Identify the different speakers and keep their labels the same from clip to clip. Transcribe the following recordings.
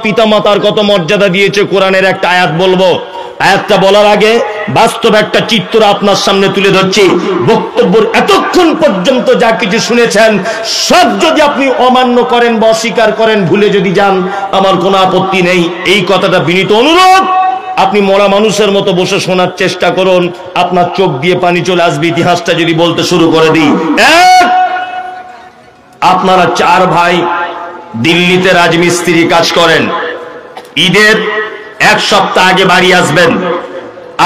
Speaker 1: পিতামাতার কত মর্যাদা দিয়েছে কোরআনের একটা আয়াত বলবো। আয়াতটা বলার আগে বাস্তব একটা চিত্র আপনার সামনে তুলে ধরছি। বক্তব্যের এতক্ষণ পর্যন্ত যা কিছু শুনেছেন সব যদি আপনি অমান্য করেন বা অস্বীকার করেন, ভুলে যদি যান, আমার কোনো আপত্তি নেই। এই কথাটা বিনীত অনুরোধ, আপনি মরা মানুষের মতো বসে শোনার চেষ্টা করুন। আপনার চোখ দিয়ে পানি চলে আসবে ইতিহাসটা যদি বলতে শুরু করে দিই। এক, আপনারা চার ভাই দিল্লিতে রাজমিস্ত্রি কাজ করেন। ঈদের এক সপ্তাহ আগে বাড়ি আসবেন।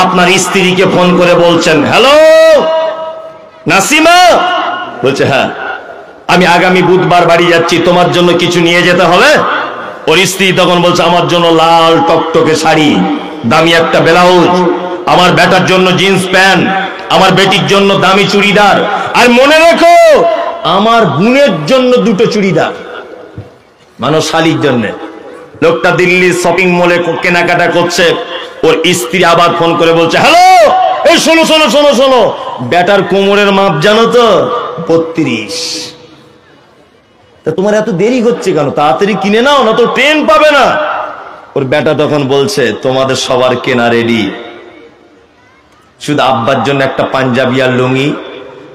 Speaker 1: আপনার স্ত্রীকে ফোন করে বলছেন, হ্যালো নাসিমা। বলছে হ্যাঁ, আমি আগামী বুধবার বাড়ি যাচ্ছি, তোমার জন্য কিছু নিয়ে যেতে হবে। ওর স্ত্রী তখন বলছে, আমার জন্য লাল টকটকে শাড়ি, দামি একটা ব্লাউজ, আমার বেটার জন্য জিন্স প্যান্ট, আমার বেটির জন্য দামি চুড়িদার, আর মনে রেখো আমার বোনের জন্য দুটো চুড়িদার। মানুষ শালির জন্য। লোকটা দিল্লির শপিং মলে কেনাকাটা করছে। ওর স্ত্রী আবার ফোন করে বলছে, হ্যালো এই শোনো শোনো শোনো শোনো, বেটার কোমরের মাপ জানো তো 32। তা তোমার এত দেরি হচ্ছে কেন? তাড়াতাড়ি কিনে নাও, না তো ট্রেন পাবে না। ওর বেটা তখন বলছে, তোমাদের সবার কেনা রেডি, শুধু আব্বার জন্য একটা পাঞ্জাবি আর লুঙ্গি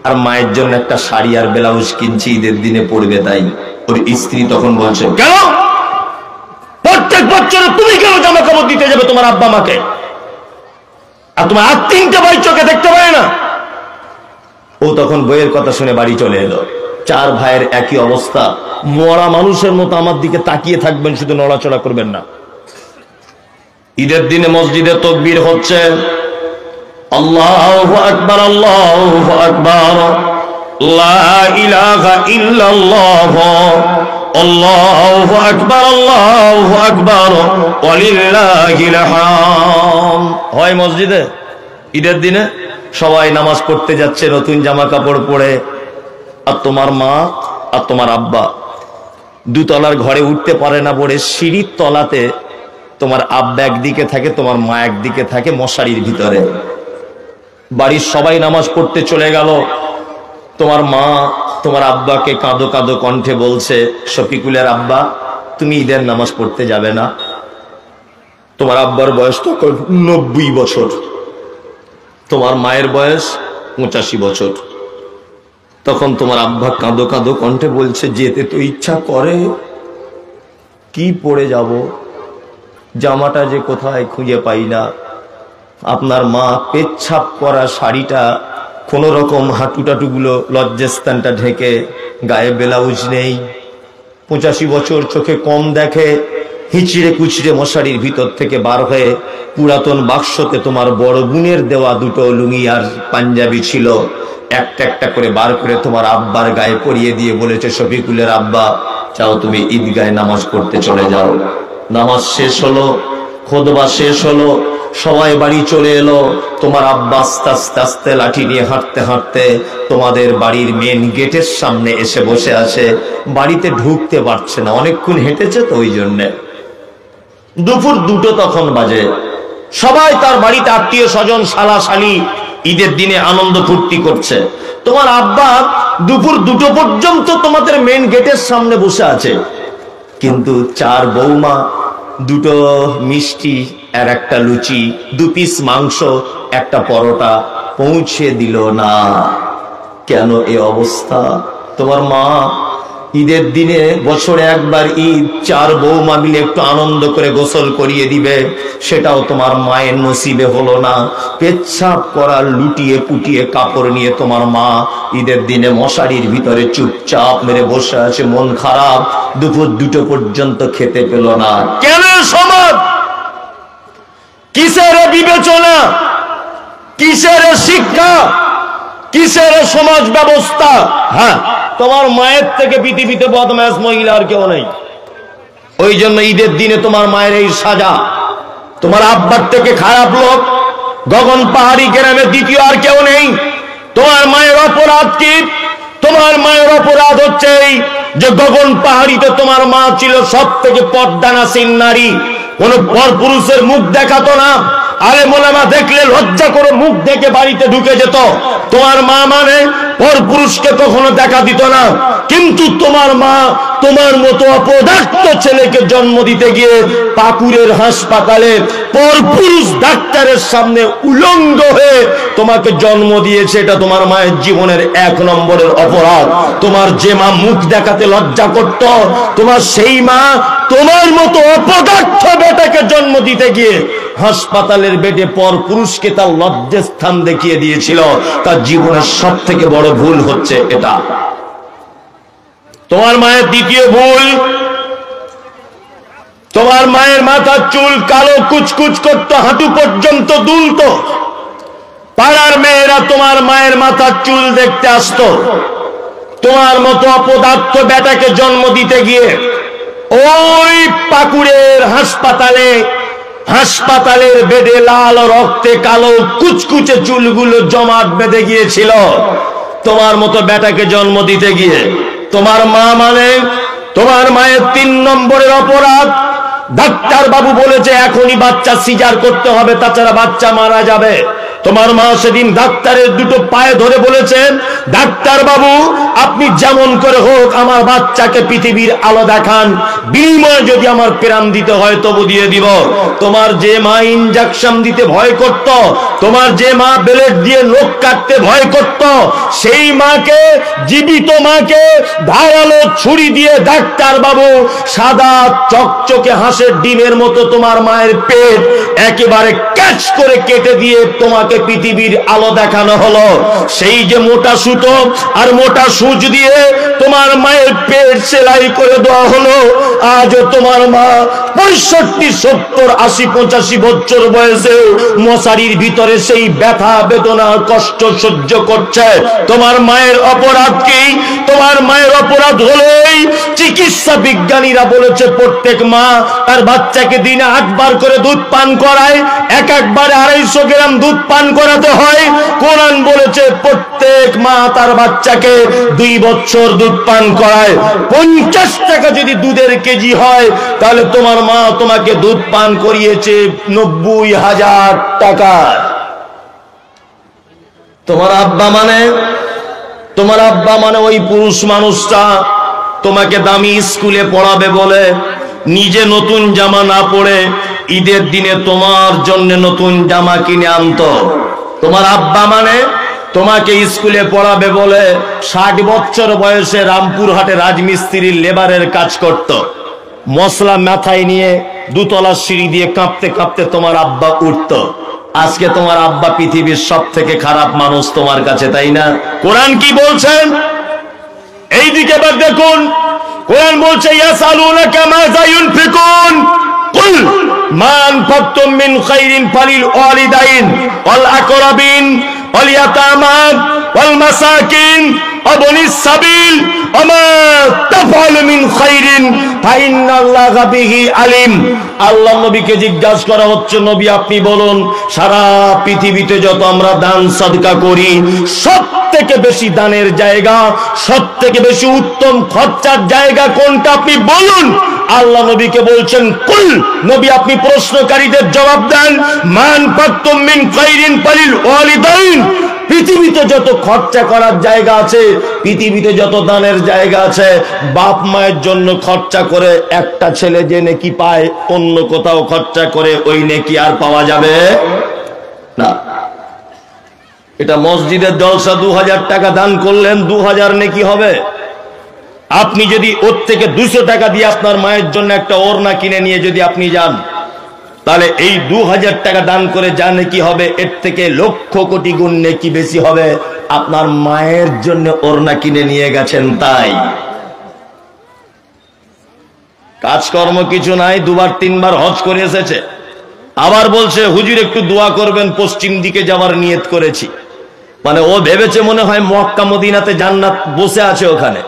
Speaker 1: আর মায়ের জন্য একটা শাড়ি আর ব্লাউজ কিনছি, ঈদের দিনে পড়বে তাই। ওর স্ত্রী তখন বলছে, কেন প্রত্যেক বছরে তুমি কেন জামা কাপড় দিতে যাবে তোমার আব্বা মাকে? আর তোমার আর তিনটে ভাই চোখে দেখতে পারে না? ও তখন বইয়ের কথা শুনে বাড়ি চলে এলো। চার ভাইয়ের একই অবস্থা। মরা মানুষের মতো আমার দিকে তাকিয়ে থাকবেন, শুধু নড়াচড়া করবেন না। ঈদের দিনে মসজিদে তাকবীর হচ্ছে, আল্লাহু আকবার আল্লাহু আকবার, লা ইলাহা ইল্লাল্লাহ, আল্লাহু আকবার আল্লাহু আকবার, ওয়ালিল্লাহিল হামদ। হয় মসজিদে ঈদের দিনে সবাই নামাজ পড়তে যাচ্ছে নতুন জামা কাপড় পরে, আর তোমার মা আর তোমার আব্বা দুতলার ঘরে উঠতে পারে না বলে সিঁড়ির তলাতে তোমার আব্বা একদিকে থাকে, তোমার মা একদিকে থাকে মশারির ভিতরে। বাড়ির সবাই নামাজ পড়তে চলে গেল। তোমার মা তোমার আব্বাকে কাঁদো কাঁদো কণ্ঠে বলছে, শফিকুলের আব্বা তুমি ঈদের নামাজ পড়তে যাবে না? তোমার আব্বার বয়স তখন 90 বছর, তোমার মায়ের বয়স 85 বছর। তখন তোমার আব্বা কাঁদো কাঁদো কণ্ঠে বলছে, যেতে তো ইচ্ছা করে, কি পরে যাব, জামাটা যে কোথায় খুঁজে পাই না। আপনার মা পেচ্ছাপ করা শাড়িটা কোন রকম হাঁটুটাটুগুলো লজ্জাস্থানটা ঢেকে, গায়ে ব্লাউজ নেই, 85 বছর, চোখে কম দেখে, হিচড়ে কুচড়ে মশারির ভিতর থেকে বার হয়ে পুরাতন বাক্সতে তোমার বড় বোনের দেওয়া দুটো লুঙ্গি আর পাঞ্জাবি ছিল, একটা একটা করে বার করে তোমার আব্বার গায়ে পরিয়ে দিয়ে বলেছে, শফিকুলের আব্বা চাও তুমি ঈদগাহে নামাজ পড়তে চলে যাও। নামাজ শেষ হলো, খুতবা শেষ হলো, সবাই বাড়ি চলে এলো। তোমার আব্বা আস্তে আস্তে আস্তে লাঠি নিয়ে হাঁটতে হাঁটতে তোমাদের বাড়ির মেন গেটের সামনে এসে বসে আছে। বাড়িতে ঢুকতে পারছে না, অনেকক্ষণ হেঁটেছে তো ওই জন্যে। দুপুর 2টো তখন বাজে। সবাই তার বাড়িতে আত্মীয় স্বজন শালা শালি ঈদের দিনে আনন্দ ফুর্তি করছে। তোমার আব্বা দুপুর 2টো পর্যন্ত তোমাদের মেন গেটের সামনে বসে আছে, কিন্তু চার বৌমা দুটো মিষ্টি আর একটা লুচি, 2 পিস মাংস, একটা পরোটা পৌঁছে দিল না। কেন এই অবস্থা? তোমার মা ঈদের দিনে বছরে একবার ঈদ, চার বৌমা মিলে একটু আনন্দ করে গোসল করিয়ে দিবে, সেটাও তোমার মায়ের নসিবে হলো না। পেচ্ছাপ করা লুটিয়ে পুটিয়ে কাপড় নিয়ে তোমার মা ঈদের দিনে মশারির ভিতরে চুপচাপ মেরে বসে আছে, মন খারাপ। দুপুর 2টো পর্যন্ত খেতে পেল না। কেন সমাজ? কিসের বিবেচনা, কিসের শিক্ষা, কিসের সমাজ ব্যবস্থা? হ্যাঁ, তোমার মায়ের থেকে পৃথিবীতে বদমাশ মহিলা আর কেউ নেই। ওই জন্য ঈদের দিনে তোমার মায়ের এই সাজা। তোমার আব্বার থেকে খারাপ লোক গগন পাহাড়ি গ্রামে দ্বিতীয় আর কেউ নেই। তোমার মায়ের অপরাধ কি? তোমার মায়ের অপরাধ হচ্ছে এই যে গগন পাহাড়িতে তোমার মা ছিল সব থেকে পর্দানাসীন নারী, কোন পরপুরুষের মুখ দেখাতো না, আলেম ওলামা দেখলে লজ্জা করে মুখ দেখে বাড়িতে ঢুকে যেত। তোমার মা মানে পরপুরুষকে কখনো দেখা দিত না, কিন্তু তোমার মা তোমার মতো অপদার্থ ছেলেকে জন্ম দিতে গিয়ে পাকুড়ের হাসপাতালে পরপুরুষ ডাক্তারের সামনে উলঙ্গ হয়ে তোমাকে জন্ম দিয়েছে। এটা তোমার মায়ের জীবনের 1 নম্বরের অপরাধ। তোমার যে মা মুখ দেখাতে লজ্জা করত, তোমার সেই মা তোমার মতো অপদার্থ বেটাকে জন্ম দিতে গিয়ে হাসপাতালের বেডে পরপুরুষকে তার লজ্জার স্থান দেখিয়ে দিয়েছিল। তার জীবনের সব থেকে বড় ভুল হচ্ছে এটা। তোমার মায়ের দ্বিতীয় ভুল, তোমার মায়ের মাথার চুল কালো কুচকুচ করতো, হাঁটু পর্যন্ত দুলতো। পাড়ার মেয়েরা তোমার মায়ের মাথার চুল দেখতে আসতো। তোমার মতো অপদার্থ বেটাকে জন্ম দিতে গিয়ে ওই পাকুড়ের হাসপাতালের বেডে লাল রক্তে কালো কুচকুচে চুলগুলো জমাট বেঁধে গিয়েছিল তোমার মতো বেটাকে জন্ম দিতে গিয়ে। তোমার মা মানে তোমার মায়ের 3 নম্বরের অপরাধ। ডাক্তার বাবু বলেছে এখনই বাচ্চা সিজার করতে হবে, তাছাড়া বাচ্চা মারা যাবে। তোমার মা সেদিন ডাক্তারের দুটো পায়ে ধরে বলেছেন, ডাক্তার বাবু আপনি যেমন করে হোক আমার বাচ্চাকে পৃথিবীর আলো দেখান, বিনিময়ে যদি আমার প্রাণ দিতে হয় তবু দিয়ে দিব। তোমার যে মা ইনজেকশন দিতে ভয় করত, তোমার যে মা ব্লেড দিয়ে নখ কাটতে ভয় করত, সেই মাকে, জীবিত মাকে ধারালো ছুরি দিয়ে ডাক্তার বাবু সাদা চকচকে হাঁসের ডিমের মতো তোমার মায়ের পেট একেবারে ক্যাচ করে কেটে দিয়ে তোমাকে পৃথিবীর আলো দেখানো হলো। সেই যে মোটা সুতো আর মোটা সুচ দিয়ে তোমার মায়ের পেট সেলাই করে দেওয়া হলো। আজও তোমার মা 65, 70, 80, 85 বছর বয়সে মশারির ভিতরে সেই ব্যথা বেদনা কষ্ট সহ্য করছে। তোমার মায়ের অপরাধ কি? তোমার মায়ের অপরাধ হলেই চিকিৎসা বিজ্ঞানীরা বলেছে প্রত্যেক মা তার বাচ্চাকে দিনে 8 বার করে দুধ পান করায়, একবারে 250 গ্রাম দুধ পান করাতে হয়। কোরআন বলেছে প্রত্যেক মা তার বাচ্চাকে 2 বছর দুধ পান করায়। 50 টাকা যদি দুধের কেজি হয় তাহলে তোমার মা তোমাকে দুধ পান করিয়েছে 90,000 টাকা। তোমার আব্বা মানে ওই পুরুষ মানুষটা তোমাকে দামি স্কুলে পড়াবে বলে নিজে নতুন জামা না পরে ঈদের দিনে তোমার জন্য নতুন জামা কিনে আনতো। তোমার আব্বা মানে তোমাকে স্কুলে পড়াবে বলে 60 বছর বয়সে রামপুরহাটে রাজমিস্ত্রির লেবারের কাজ করত। মশলা মাথায় নিয়ে 2 তলা সিঁড়ি দিয়ে কাঁপতে কাঁপতে তোমার আব্বা উঠত। আজকে তোমার আব্বা পৃথিবীর সব থেকে খারাপ মানুষ তোমার কাছে, তাই না? কোরআন কি বলছেন এই দিকে এবার দেখুন। কোরআন বলছে ইয়াসালুনাকা মাযা ইউনফিকুন কুল মা আনফাকতুম মিন খাইরিন ফালিল ওয়ালিদাইন ওয়াল আকরাবিন ওয়াল ইয়াতামা ওয়াল মাসাকিন ওয়াবনিস সাবিল ওয়া মা তাফআলু মিন খাইরিন ফাইন্নাল্লাহা বিহি আলিম। আল্লাহ নবীকে জিজ্ঞাসা করা হচ্ছে, নবী আপনি বলুন সারা পৃথিবীতে যত আমরা দান সাদকা করি সব থেকে বেশি দানের জায়গা, সব থেকে বেশি উত্তম খরচার জায়গা কোনটা আপনি বলুন। আল্লাহ নবীকে বলছেন কুল, নবী আপনি প্রশ্নকারীদের জবাব দেন, মান ফাকতুম মিন খাইরিন ফালিল ওয়ালিদাইন। পৃথিবীতে যত খরচা করার জায়গা আছে, পৃথিবীতে যত দানের জায়গা আছে, বাপ মায়ের জন্য খরচা করে একটা ছেলে যে নেকি পায় অন্য কোথাও খরচা করে ওই নেকি আর পাওয়া যাবে না। এটা মসজিদের জলসা 2000 টাকা দান করলেন 2000 নেকি হবে। আপনি যদি ওর থেকে 200 টাকা দিয়ে আপনার মায়ের জন্য একটা ওড়না কিনে নিয়ে যদি আপনি যান, তাহলে এই 2000 টাকা দান করে যা নেকি হবে এর থেকে লক্ষ কোটি গুণ নেকি বেশি হবে আপনার মায়ের জন্য ওড়না কিনে নিয়ে গেছেন। তাই কাজকর্ম কিছু নাই, 2-3 বার হজ করে এসেছে, আবার বলছে হুজুর একটু দোয়া করবেন, পশ্চিম দিকে যাওয়ার নিয়ত করেছি। মানে ও ভেবেছে মনে হয় মক্কা মদিনাতে জান্নাত বসে আছে ওখানে,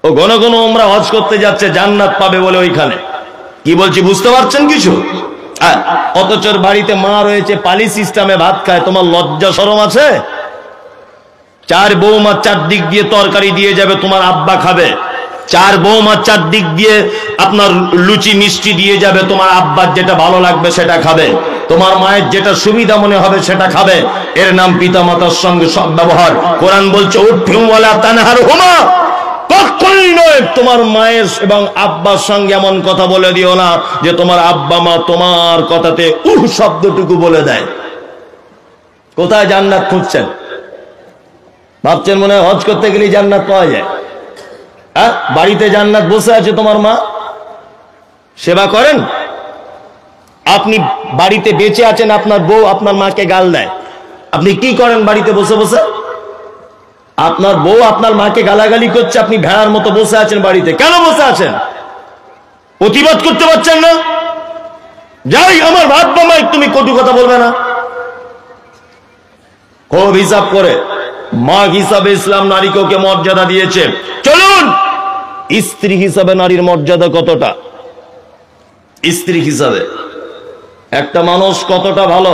Speaker 1: ও ঘন ঘন ওমরা হজ করতে যাচ্ছে জান্নাত পাবে বলে ওইখানে। কি বলছি বুঝতে পারছেন কিছু? অথচ বাড়িতে মা রয়েছে পালি সিস্টেমে ভাত খায়, তোমার লজ্জা শরম আছে? 4 বৌমা 4 দিক দিয়ে তরকারি দিয়ে যাবে, তোমার আব্বা খাবে। 4 বৌমা 4 দিক দিয়ে আপনার লুচি মিষ্টি দিয়ে যাবে, তোমার আব্বার যেটা ভালো লাগবে সেটা খাবে। তোমার মায়ের যেটা সুবিধা মনে হবে সেটা খাবে, এর নাম পিতা মাতার সঙ্গে সৎ ব্যবহার। কোরআন বলছে উঠুম ওয়ালা তানহারহুমা, কখনোই নয় তোমার মায়ের এবং আব্বার সঙ্গে এমন কথা বলে দিও না যে তোমার আব্বা মা তোমার কথাতে শব্দটুকু বলে দেয়। কোথায় জান্নাত খুঁজছেন? ভাবছেন মনে হয় হজ করতে গেলে জান্নাত পাওয়া যায়? হ্যাঁ, বাড়িতে জান্নাত বসে আছে তোমার মা, সেবা করেন। আপনি বাড়িতে বেঁচে আছেন, আপনার বউ আপনার মাকে গাল দেয়, আপনি কি করেন বাড়িতে বসে বসে? আপনার বউ আপনার মাকে গালাগালি করছে, আপনি ভেড়ার মতো বসে আছেন বাড়িতে। কেন বসে আছেন? প্রতিবাদ করতে পারছেন না? যাই আমার ভাত বামাই, তুমি কটু কথা বলবে না। খুব হিসাব করে মা হিসাবে ইসলাম নারীকে ওকে মর্যাদা দিয়েছে। চলুন স্ত্রী হিসাবে নারীর মর্যাদা কতটা। স্ত্রী হিসাবে একটা মানুষ কতটা ভালো,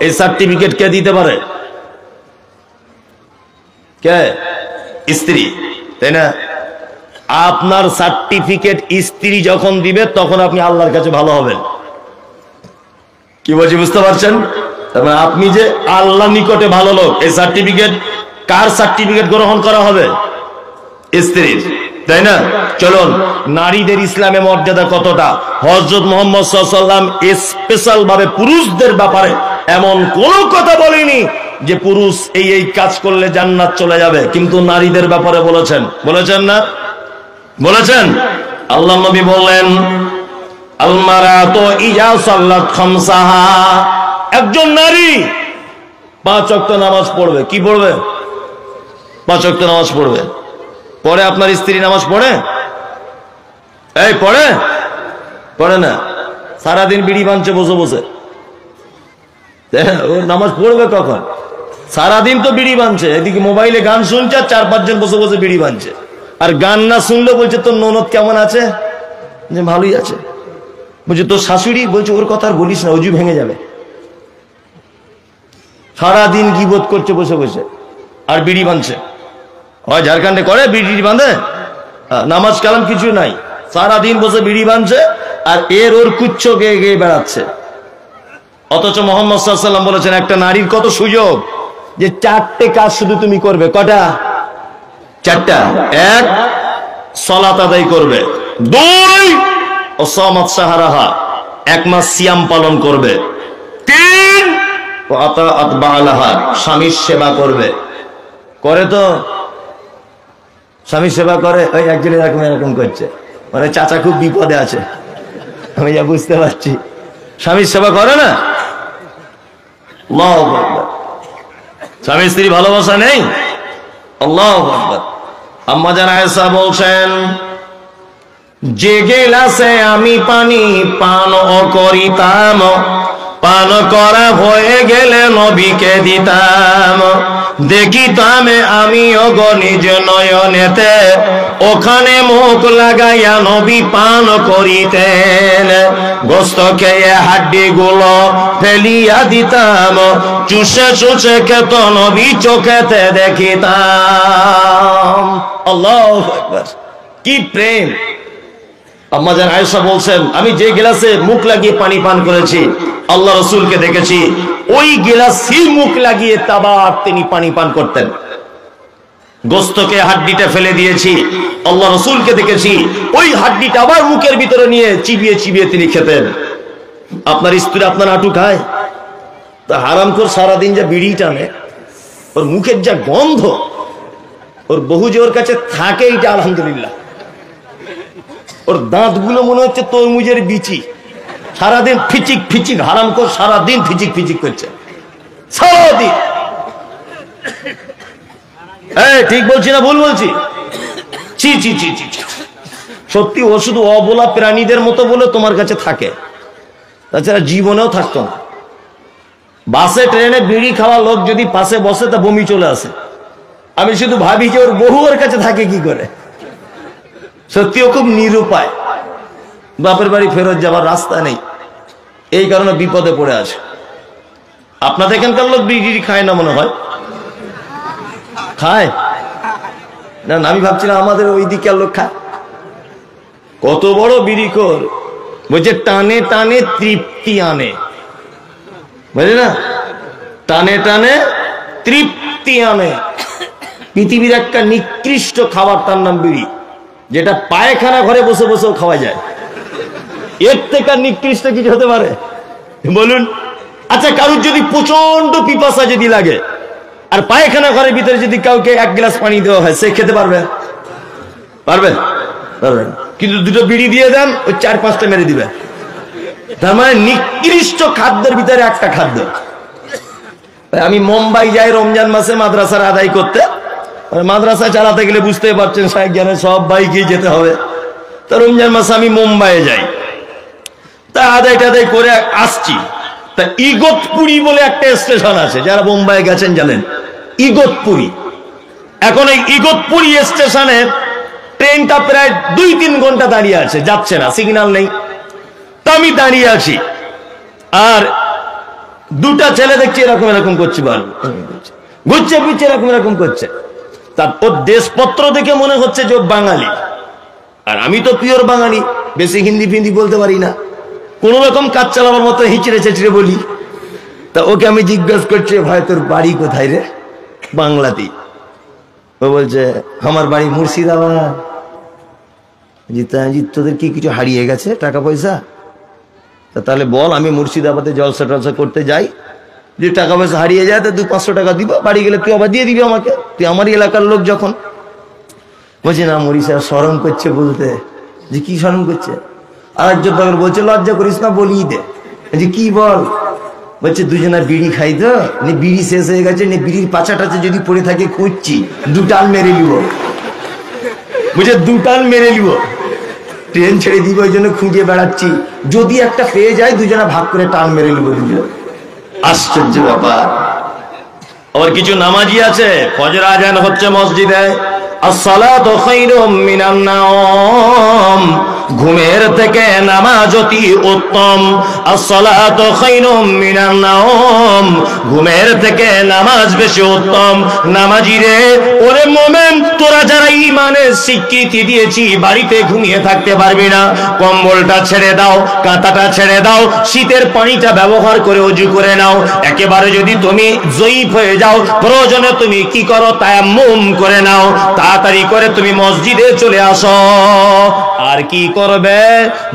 Speaker 1: এই সার্টিফিকেট কে দিতে পারে? কে? স্ত্রী, তাই না? আপনার সার্টিফিকেট স্ত্রী যখন দিবে তখন আপনি আল্লাহর কাছে ভালো হবেন। কি বলছি বুঝতে পারছেন? তার মানে আপনি যে আল্লাহ নিকটে ভালো লোক, এই সার্টিফিকেট কার সার্টিফিকেট গ্রহণ করা হবে? স্ত্রীর, তাই না? চলুন নারীদের ইসলামে মর্যাদা কতটা। হযরত মুহাম্মদ সাল্লাল্লাহু আলাইহি ওয়াসাল্লাম স্পেশাল ভাবে পুরুষদের ব্যাপারে এমন কোন কথা বলেনি যে পুরুষ এই এই কাজ করলে জান্নাত চলে যাবে, কিন্তু নারীদের ব্যাপারে বলেছেন। বলেছেন না? বলেছেন। আল্লাহ নবী বললেন আল মারাতু ইজা সাল্লাত খামসাহা, একজন নারী 5 ওয়াক্ত নামাজ পড়বে। কি পড়বে? 5 ওয়াক্ত নামাজ পড়বে। পরে আপনার স্ত্রী নামাজ পড়ে? এই পড়ে? পড়ে না। সারাদিন বিড়ি বাঁধছে বসে বসে, ও নামাজ পড়বে কখন? সারাদিন তো বিড়ি বাঁধছে, এদিকে মোবাইলে গান শুনছে, 4-5 জন বসে বসে বিড়ি বাঁধছে। আর গান না শুনলে বলছে তোর ননদ কেমন আছে? যে ভালোই আছে। বলছে তোর শাশুড়ি? বলছে ওর কথা আর বলিস না, অজু ভেঙে যাবে। সারাদিন গীবত করছে বসে বসে, আর বিড়ি বাঁধছে। হয় ঝাড়খণ্ডে করে বিড়ি বাঁধে, নামাজ কালাম কিছু নাই, সারাদিন বসে বিড়ি বাঁধছে আর এর ওর কুচ্ছ গেয়ে গেয়ে বেড়াচ্ছে। অথচ মুহাম্মদ সাল্লাল্লাহু আলাইহি ওয়াসাল্লাম বলেছেন একটা নারীর কত সুযোগ যে 4টে কাজ শুধু তুমি করবে। কটা? 4টা। 1, সালাত আদায় করবে। 2, ওয়াসামাত শাহরাহা, 1 মাস সিয়াম পালন করবে। 3, ওয়াতাআত বালাহা, স্বামীর সেবা করবে। করে তো? স্বামীর সেবা করে। ওই একজন এরকম করছে, মানে চাচা খুব বিপদে আছে, আমি যা বুঝতে পারছি। স্বামীর সেবা করে না? আল্লাহু আকবার। স্বামী স্ত্রী ভালোবাসা নেই? আল্লাহু আকবার। আম্মা জান আয়েশা বলছেন যে গেলাসে আমি পানি পান করিতাম, পান করা হয়ে গেলে নবীকে দিতাম। দেখিতাম আমি ওগো নিজ নয়নেতে, ওখানে মুখ লাগাইয়া নবী পান করিতেন। গোস্ত খেয়ে হাড্ডি গুলো ফেলিয়া দিতাম, চুষে চুষে খেত নবী চোখেতে দেখিতাম। আল্লাহু আকবার, কি প্রেম! আম্মা জান আয়েশা বলছেন আমি যে গ্লাসে মুখ লাগিয়ে পানি পান করেছি আল্লাহ রাসূলকে দেখেছি ওই গ্লাসে মুখ লাগিয়ে আবার তিনি পানি পান করতেন। গোস্তকে হাড্ডিটা ফেলে দিয়েছি, আল্লাহ রাসূলকে দেখেছি ওই হাড্ডিটা আবার মুখের ভিতরে নিয়ে চিবিয়ে চিবিয়ে তিনি খেতেন। আপনার স্ত্রী আপনার আটু খায়? তা হারামখোর সারাদিন যা বিড়ি টানে, ওর মুখের যা গন্ধ, ওর বহু যে ওর কাছে থাকে এটা আলহামদুলিল্লাহ। ওর দাঁতগুলো মনে হচ্ছে তরমুজের বিচি, সারাদিন ফিচিক ফিচিক, হারামখোর সারাদিন ফিচিক ফিচিক করছে সারাদিন। ঠিক বলছি না ভুল বলছি? ছি ছি ছি ছি, সত্যি ও শুধু অবলা প্রাণীদের মতো বলে তোমার কাছে থাকে, তাছাড়া জীবনেও থাকতো না। বাসে ট্রেনে বিড়ি খাওয়া লোক যদি পাশে বসে তা বমি চলে আসে। আমি শুধু ভাবি যে ওর বহু ওর কাছে থাকে কি করে। সত্যি ও খুব নিরুপায়, বাপের বাড়ি ফেরত যাবার রাস্তা নেই, এই কারণে বিপদে পড়ে আছে। আপনাদের এখানকার লোক বিড়ি খায় না মনে হয়? খায় না? আমি ভাবছিলাম আমাদের ওই দিকের লোক খায়। কত বড় বিড়িখোর, বলছে টানে টানে তৃপ্তি আনে। বুঝলি না? টানে টানে তৃপ্তি আনে। পৃথিবীর একটা নিকৃষ্ট খাবার, তার নাম বিড়ি, যেটা পায়খানা ঘরে বসে বসেও খাওয়া যায়। এর থেকে নিকৃষ্ট কিছু হতে পারে বলুন? আচ্ছা, কারুর যদি প্রচন্ড পিপাসা যদি লাগে আর পায়খানা ঘরের ভিতরে যদি কাউকে এক গ্লাস পানি দেওয়া হয়, সে খেতে পারবে? পারবে? পারবে না। কিন্তু দুটো বিড়ি দিয়ে দেন, ওই 4-5টা মেরে দিবে। তার মানে নিকৃষ্ট খাদ্যের ভিতরে একটা খাদ্য। আমি মুম্বাই যাই রমজান মাসে মাদ্রাসার আদায় করতে। মাদ্রাসা চালাতে গেলে বুঝতে পারছেন সাহেব জ্ঞানে সব বাইকেই যেতে হবে। তো রমজান মাসে আমি মুম্বাইয়ে যাই, তা আদায় টাদায় করে আসছি। তা ইগতপুরি বলে একটা স্টেশন আছে, যারা মুম্বাই গেছেন জানেন ইগতপুরি। এখন এই ইগতপুরি স্টেশনে ট্রেনটা প্রায় 2-3 ঘন্টা দাঁড়িয়ে আছে, যাচ্ছে না, সিগন্যাল নেই। তা আমি দাঁড়িয়ে আছি, আর দুটা ছেলে দেখছি এরকম এরকম করছে, ঘুরছে ফিরছে এরকম এরকম করছে। তারপর দেশপত্র দেখে মনে হচ্ছে যে বাঙালি, আর আমি তো পিওর বাঙালি, বেশি হিন্দি ফিন্দি বলতে পারি না, কোন রকম কাজ চালাবার মতো হিচড়ে চেচড়ে বলি। তা ওকে আমি জিজ্ঞাসা করছি, ভাই তোর বাড়ি কোথায় রে? বাংলাতেই। ও বলছে আমার বাড়ি মুর্শিদাবাদ। তোদের কি কিছু হারিয়ে গেছে টাকা পয়সা? তা তাহলে বল, আমি মুর্শিদাবাদে জলসা টলসা করতে যাই, যে টাকা পয়সা হারিয়ে যায় তা 200-500 টাকা দিব, বাড়ি গেলে তুই আবার দিয়ে দিবি আমাকে, তুই আমারই এলাকার লোক যখন। বলছি না মরিসা, শরম করছে বলতে। যে কি শরম করছে? আর একজন তখন বলছে লজ্জা করিস না, বলিয়ে দে। যে কি বল? বলছে দুজনা বিড়ি খাই তো, বিড়ি শেষ হয়ে গেছে, বিড়ির পাছা টাছে যদি পড়ে থাকে খুঁজছি, 2 টান মেরে নিব। বুঝে 2 টান মেরে নিব, ট্রেন ছেড়ে দিব, ওই জন্য খুঁজে বেড়াচ্ছি, যদি একটা পেয়ে যায় দুজনা ভাগ করে টান মেরে নিব দুজন। আশ্চর্য ব্যাপার। আবার কিছু নামাজি আছে, ফজর আজান হচ্ছে মসজিদে, আসসালাতু খায়রুম মিনান নাওম, ঘুমের থেকে নামাজ অতি উত্তম। আসসালাতু খায়রুম মিনান নাওম, ঘুমের থেকে নামাজ বেশি উত্তম। নামাজি রে, ওরে মোমেন, তোরা যারা ঈমানের স্বীকৃতি দিয়েছি বাড়িতে ঘুমিয়ে থাকতে পারবি না, কম্বলটা ছেড়ে দাও, কাঁথাটা ছেড়ে দাও, শীতের পানিটা ব্যবহার করে ওযু করে নাও। একেবারে যদি তুমি জয়ীফ হয়ে যাও, প্রয়োজনে তুমি কি করো, তায়াম্মুম করে নাও, তাড়াতাড়ি করে তুমি মসজিদে চলে আসো। আর কি করবে?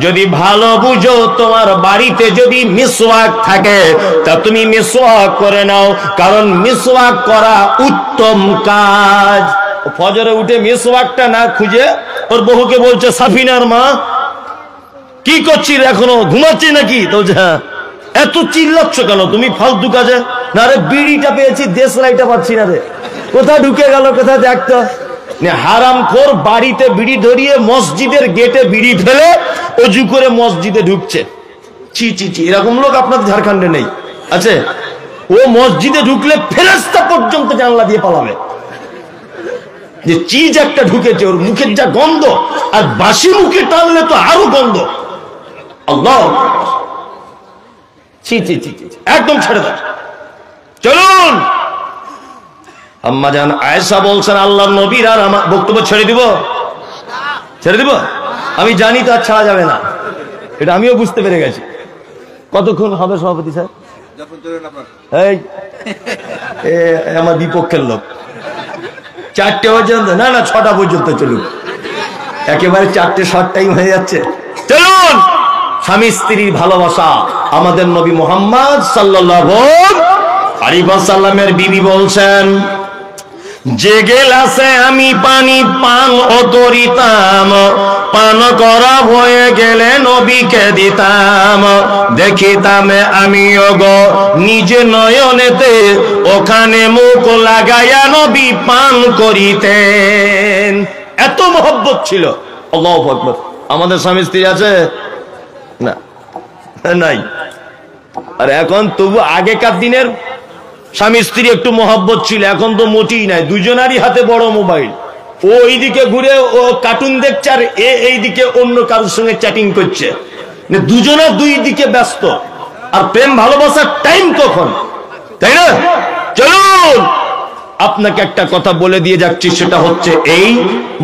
Speaker 1: যদি ভালো বুঝো তোমার বাড়িতে যদি মিসওয়াক থাকে, তা তুমি মিসওয়াক করে নাও, কারণ মিসওয়াক করা উত্তম কাজ। ফজরে উঠে মিসওয়াকটা না খুঁজে ওর বহুকে বলছে, সাফিনার মা কি করছিস, এখনো ঘুমাচ্ছি নাকি? তো এত চিল্লাচ্ছ কেন তুমি ফালতু কাজে? না রে, বিড়িটা পেয়েছি, দেশলাইটা পাচ্ছি না রে, কোথায় ঢুকে গেল, কোথায় দেখতো। হারামখোর বাড়িতে বিড়ি ধরিয়ে মসজিদের গেটে বিড়ি ফেলে ওযু করে মসজিদে ঢুকছে। ছি ছি ছি, এরকম লোক আপনাদের ঝাড়খণ্ডে নেই? আছে? ও মসজিদে ঢুকলে ফেরেশতা পর্যন্ত জানলা দিয়ে পালাবে, যে চিজ একটা ঢুকেছে, ওর মুখের যা গন্ধ, আর বাসি মুখে টানলে তো আরো গন্ধ। আল্লাহ, ছি ছি ছি, একদম ছেড়ে দাও, চলুন। আম্মা জান আয়েশা বলছেন, আল্লাহর নবীর আর আমার বক্তব্য ছেড়ে দিব? ছেড়ে দিব? আমি জানি তো আর ছাড়া যাবে না, এটা আমিও বুঝতে পেরে গেছি। কতক্ষণ হবে সভাপতি স্যার? এই আমার বিপক্ষের লোক 4টে পর্যন্ত, না না 6টা পর্যন্ত চলুন, একেবারে 4টে শর্ট টাইম হয়ে যাচ্ছে। চলুন, স্বামী স্ত্রীর ভালোবাসা। আমাদের নবী মুহাম্মদ সাল্লাল্লাহু আলাইহি ওয়াসাল্লামের বিবি বলছেন, যে গেলাসে আমি পানি পান ও করিতাম, পান করা হয়ে গেলে নবীকে দিতাম, দেখিতাম আমিও গো নিজে নয়নেতে, ওখানে মুখ লাগাইয়া নবী পান করিতেন। এত মহব্বত ছিল। আল্লাহু আকবার। আমাদের স্বামী স্ত্রী আছে না? নাই। আর এখন তবু আগেকার দিনের স্বামী স্ত্রী একটু মহব্বত ছিল, এখন তো মোটেই নাই। দুজনারই হাতে বড় মোবাইল, ও এইদিকে ঘুরে ও কার্টুন দেখছে, আর এইদিকে অন্য কারোর সঙ্গে চ্যাটিং করছে, দুজনে দুই দিকে ব্যস্ত। আর প্রেম ভালোবাসার টাইম কখন, তাই না? চলুন, আপনাকে একটা কথা বলে দিয়ে যাচ্ছি, সেটা হচ্ছে এই,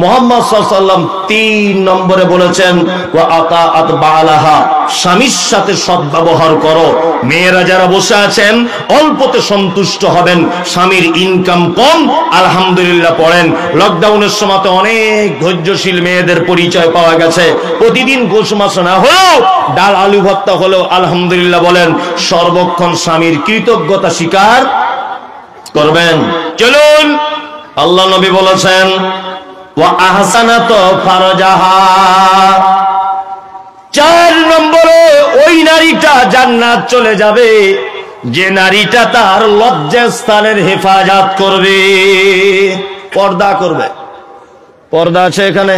Speaker 1: মুহাম্মদ সাল্লাল্লাহু আলাইহি ওয়াসাল্লাম 3 নম্বরে বলেছেন ওয়া আতাআত বালাহা, স্বামীর সাথে সদ্ব্যবহার করো। মেয়েরা যারা বসে আছেন অল্পতে সন্তুষ্ট হবেন, স্বামীর ইনকাম কম, আলহামদুলিল্লাহ পড়েন। লকডাউনের সময় তো অনেক ধৈর্যশীল মেয়েদের পরিচয় পাওয়া গেছে, প্রতিদিন গোশ মাছ না হলেও ডাল আলু ভর্তা হলেও আলহামদুলিল্লাহ বলেন, সর্বক্ষণ স্বামীর কৃতজ্ঞতা স্বীকার করবেন। চলুন, আল্লাহ নবী বলেছেন ওয়া আহসানাত ফারজাহা, 4 নম্বরে ওই নারীটা জান্নাত চলে যাবে যে নারীটা তার লজ্জাস্থানের হেফাজত করবে, পর্দা করবে। পর্দা আছে এখানে,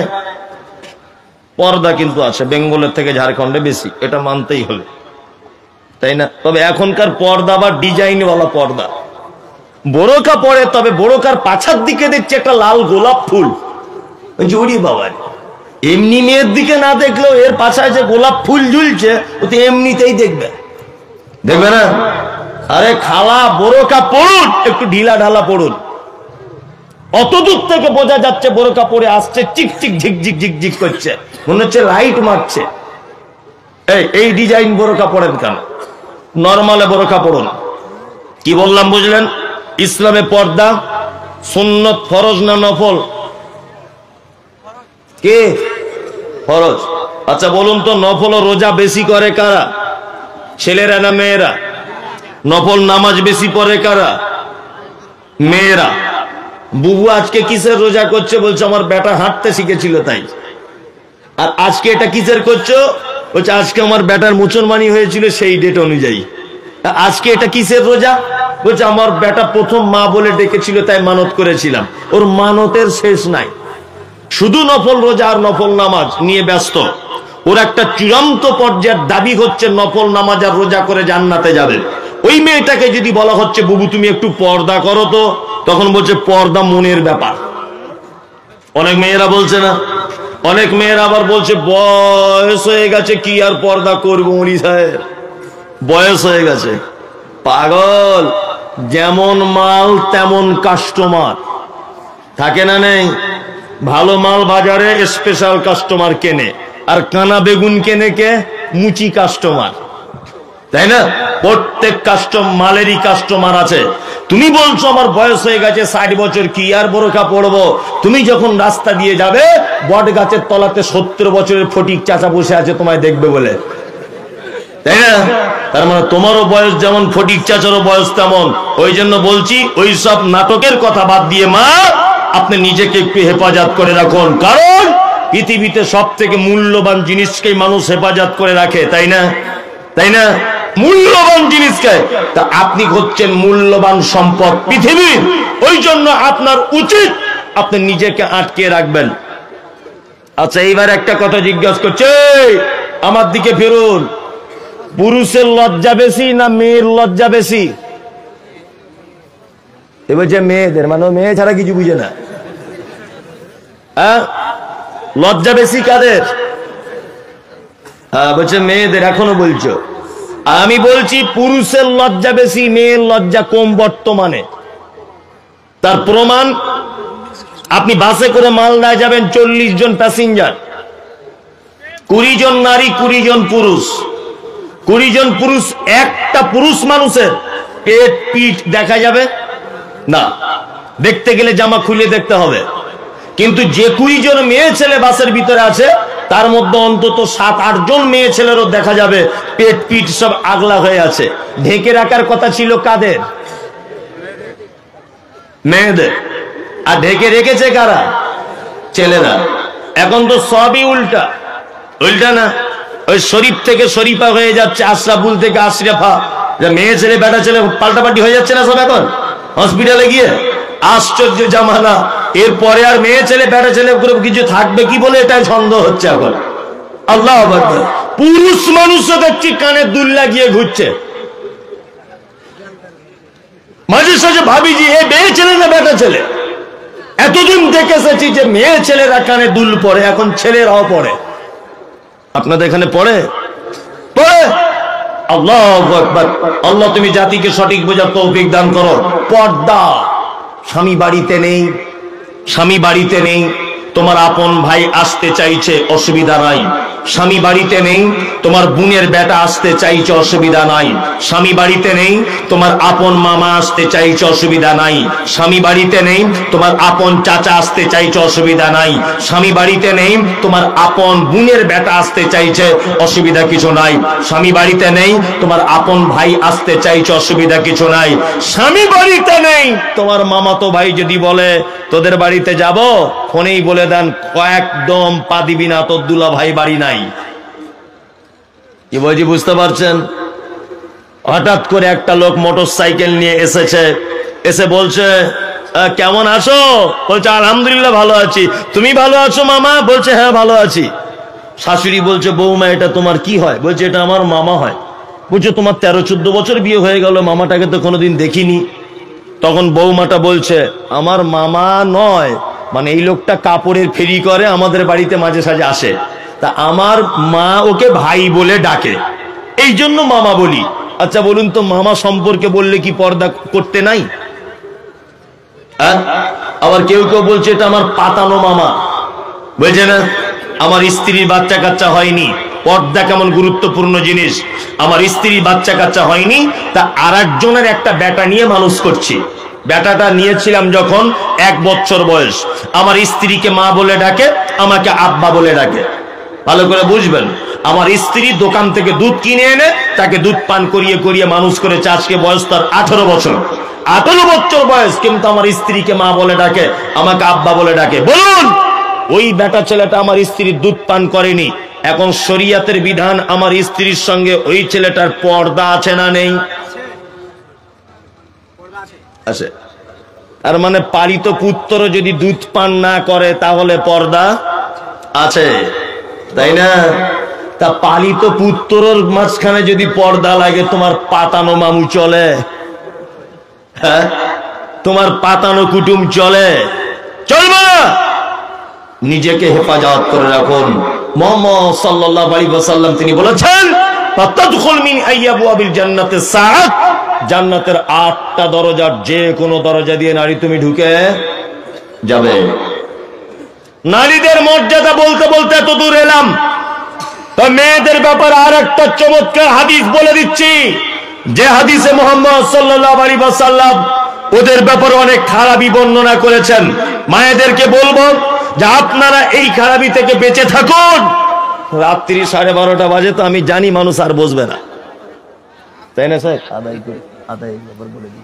Speaker 1: পর্দা কিন্তু আছে বেঙ্গলের থেকে ঝাড়খণ্ডে বেশি, এটা মানতেই হলো, তাই না? তবে এখনকার পর্দা বা ডিজাইনওয়ালা পর্দা, বোরকা পরে, তবে বোরকার পাছার দিকে দেখছে একটা লাল গোলাপ ফুল, জড়ি বাবা, এমনি মেয়ের দিকে না দেখলেও এর পাছায় যে গোলাপ ফুল ঝুলছে ও তো এমনিতেই দেখবে, দেখবে না? আরে খালা, বোরকা পড়ুন, একটু ঢিলা ঢালা পড়ুন, অত দূর থেকে বোঝা যাচ্ছে বোরকা পরে আসছে, চিকচিক ঝিকঝিক ঝিকঝিক করছে, মনে হচ্ছে লাইট মারছে। এই ডিজাইন বোরকা পড়েন কেন? নরমালে বোরকা পড়ুন। কি বললাম বুঝলেন? ইসলামে পর্দা সুন্নত, ফরজ না নফল? কে ফরজ? আচ্ছা বলুন তো, নফল ও রোজা বেশি করে কারা? ছেলেরা না মেয়েরা? নফল নামাজ বেশি পড়ে কারা? মেয়েরা। বুবু আজকে কিসের রোজা করছে? বলছে আমার বেটা হাঁটতে শিখেছিল তাই। আর আজকে এটা কিসের করছো? বলছে আজকে আমার বেটার মুসলমানি হয়েছিল সেই ডেট অনুযায়ী। আজকে এটা কিসের রোজা? বলছে আমার বেটা প্রথম মা বলে ডেকেছিল তাই মানত করেছিলাম। ওর মানতের শেষ নাই, শুধু নফল রোজা আর নফল নামাজ নিয়ে ব্যস্ত। ওর একটা চূড়ান্ত পর্যায়ের দাবি হচ্ছে নফল নামাজ আর রোজা করে জান্নাতে যাবে। ওই মেয়েটাকে যদি বলা হচ্ছে বুবু তুমি একটু পর্দা করো তো, তখন বলছে পর্দা মনের ব্যাপার। অনেক মেয়েরা বলছে না, অনেক মেয়েরা আবার বলছে বয়স হয়ে গেছে কি আর পর্দা করবো, মনি সাহেব বয়স হয়ে গেছে। পাগল, যেমন মাল তেমন কাস্টমার, থাকে না নেই? ভালো মাল বাজারে স্পেশাল কাস্টমার কেনে, আর কানা বেগুন কেনে কে? মুচি কাস্টমার, তাই না? প্রত্যেক মালেরই কাস্টমার আছে। তুমি বলছো আমার বয়স হয়ে গেছে 60 বছর, কি আর বোরকা পড়বো? তুমি যখন রাস্তা দিয়ে যাবে বট গাছের তলাতে 70 বছরের ফটিক চাচা বসে আছে তোমায় দেখবে বলে, তাই না? তার মানে তোমারও বয়স যেমন ফটিক চাচারও বয়স তেমন। ওই জন্য বলছি ওই সব নাটকের কথা বাদ দিয়ে মা আপনি নিজেকে একটু হেফাজত করে রাখুন, কারণ পৃথিবীতে সব থেকে মূল্যবান জিনিসকেই মানুষ হেফাজত করে রাখে, তাই না? তাই না? মূল্যবান জিনিসকে, তা আপনি হচ্ছেন মূল্যবান সম্পদ পৃথিবীর। ওই জন্য আপনার উচিত আপনি নিজেকে আটকে রাখবেন। আচ্ছা এইবার একটা কথা জিজ্ঞাসা করছে, আমার দিকে ফিরুন, পুরুষের লজ্জা বেশি না মেয়ের লজ্জা বেশি? এবার যে মেয়েদের, মানে মেয়ে ছাড়া কিছু বুঝে না, লজ্জা বেশি কাদের? হ্যাঁ বলছে মেয়েদের। এখনো বলছো? আমি বলছি পুরুষের লজ্জা বেশি, মেয়ের লজ্জা কম বর্তমানে। তার প্রমাণ, আপনি বাসে করে মালদায় যাবেন, 40 জন প্যাসেঞ্জার, 20 জন নারী 20 জন পুরুষ। 20 জন পুরুষ, একটা পুরুষ মানুষের পেট পিঠ দেখা যাবে না, দেখতে গেলে জামা খুলে দেখতে হবে। কিন্তু যে 20 জন মেয়ে ছেলে বাসের ভিতরে আছে তার মধ্যে অন্তত 7-8 জন মেয়ে ছেলেরও দেখা যাবে পেট পিঠ সব আগলা হয়ে আছে। ঢেকে রাখার কথা ছিল কাদের? মেয়েদের। আর ঢেকে রেখেছে কারা? ছেলেরা। এখন তো সবই উল্টা, উল্টা না? ওই শরীফ থেকে শরীফা হয়ে যাচ্ছে, আশরাফুল থেকে আশরাফা। মেয়ে ছেলে বেটা ছেলে পাল্টাপাল্টি হয়ে যাচ্ছে না সব এখন হসপিটালে গিয়ে? আশ্চর্য জামানা। এরপরে আর মেয়ে ছেলে বেটা ছেলে কিছু থাকবে কি বলে এটাই সন্দেহ হচ্ছে এখন। আল্লাহ আকবার। পুরুষ মানুষও দেখছি কানে দুল লাগিয়ে ঘুরছে। মাঝে সাঝে ভাবি যে এ মেয়ে ছেলে না বেটা ছেলে? এতদিন দেখে এসেছি যে মেয়ে ছেলেরা কানে দুল পড়ে, এখন ছেলেরাও পড়ে। আপনাদের এখানে পড়ে? পড়ে। আল্লাহু আকবার। আল্লাহ তুমি জাতিকে সঠিক বোঝার তৌফিক দান করো। পর্দা স্বামী বাড়িতে নেই, স্বামী বাড়িতে নেই, তোমার আপন ভাই আসতে চাইছে, অসুবিধা নাই। স্বামী বাড়িতে নেই, তোমার বোনের বেটা আসতে চাইছে, অসুবিধা নাই। স্বামী বাড়িতে নেই, তোমার আপন মামা আসতে চাইছে, অসুবিধা নাই। স্বামী বাড়িতে নেই, তোমার আপন চাচা আসতে চাইছে, অসুবিধা নাই। স্বামী বাড়িতে নেই, তোমার আপন বোনের বেটা আসতে চাইছে, অসুবিধা কিছু নাই। স্বামী বাড়িতে নেই, তোমার আপন ভাই আসতে চাইছে, অসুবিধা কিছু নাই। স্বামী বাড়িতে নেই, তোমার মামাতো ভাই যদি বলে তোদের বাড়িতে যাব, ফোনেই বলে দেন একদম পা দিবি না, তোর দুলা ভাই বাড়ি নাই। কি বলছি বুঝতে পারছেন? হঠাৎ করে একটা লোক মোটর সাইকেল নিয়ে এসেছে, এসে বলছে কেমন আছো? বলছে আলহামদুলিল্লাহ ভালো আছি। তুমি ভালো আছো মামা? বলছে হ্যাঁ ভালো আছি। শাশুড়ি বলছে বৌমা এটা তোমার কি হয়? বলছে এটা আমার মামা হয়। বলছে তোমার 13-14 বছর বিয়ে হয়ে গেল, মামাটাকে তো কোনোদিন দেখিনি। তখন বৌমাটা বলছে আমার মামা নয়, মানে এই লোকটা কাপড়ের ফেরি করে, আমাদের বাড়িতে মাঝে সাঝে আসে, তা আমার মা ওকে ভাই বলে ডাকে, এই জন্য মামা বলি। আচ্ছা বলুন তো, মামা সম্পর্কে বললে কি পর্দা করতে নাই? আবার কেউ কেউ বলছে এটা আমার পাতানো মামা। বলছে না আমার স্ত্রীর বাচ্চা কাচ্চা হয়নি, পর্দা কেমন গুরুত্বপূর্ণ জিনিস। আমার স্ত্রীর বাচ্চা কাচ্চা হয়নি, তা আরেকজনের একটা বেটা নিয়ে মানুষ করছি। বেটাটা নিয়েছিলাম যখন 1 বছর বয়স, আমার স্ত্রীকে মা বলে ডাকে, আমাকে আব্বা বলে ডাকে। ভালো করে বুঝবেন, আমার স্ত্রী দোকান থেকে দুধ কিনে এনে তাকে দুধ পান করিয়ে করিয়ে মানুষ করেছে, আজকে বয়স তার 18 বছর। 18 বছর বয়স, কিন্তু আমার স্ত্রীকে মা বলে ডাকে, আমাকে আব্বা বলে ডাকে। বলুন ওই বেটা ছেলেটা আমার স্ত্রীর দুধ পান করেনি, এখন শরিয়াতের বিধান আমার স্ত্রীর সঙ্গে ওই ছেলেটার পর্দা আছে না নেই? আছে। তার মানে পালিত পুত্র যদি দুধ পান না করে তাহলে পর্দা আছে, তাই না? তা পালিত পুত্রর মাঝখানে যদি পর্দা লাগে, তোমার পাতানো মামু চলে? হ্যাঁ, তোমার পাতানো কুটুম চলে? চলবে না। নিজেকে হেফাজত করে রাখুন। মুহাম্মদ সাল্লাল্লাহু আলাইহি ওয়াসাল্লাম তিনি বলেছেন তাদখুল মিন আইয়াবুয়াবিল জান্নাতি সাআত, জান্নাতের 8টা দরজার যে কোনো দরজা দিয়ে নারী তুমি ঢুকে যাবে। নারীদের মর্যাদা বলতে বলতে এত দূর এলাম, তো মেয়েদের ব্যাপারে আরেকটা চমৎকার হাদিস বলে দিচ্ছি, যে হাদিসে মুহাম্মদ সাল্লাল্লাহু আলাইহি ওয়াসাল্লাম ওদের ব্যাপারে অনেক খারাপি বর্ণনা করেছেন। মায়েদেরকে বলবো যে আপনারা এই খারাপি থেকে বেঁচে থাকুন। রাত্রি 12:30 বাজে, তো আমি জানি মানুষ আর বসবে না, তাই না স্যার? বলে দিই।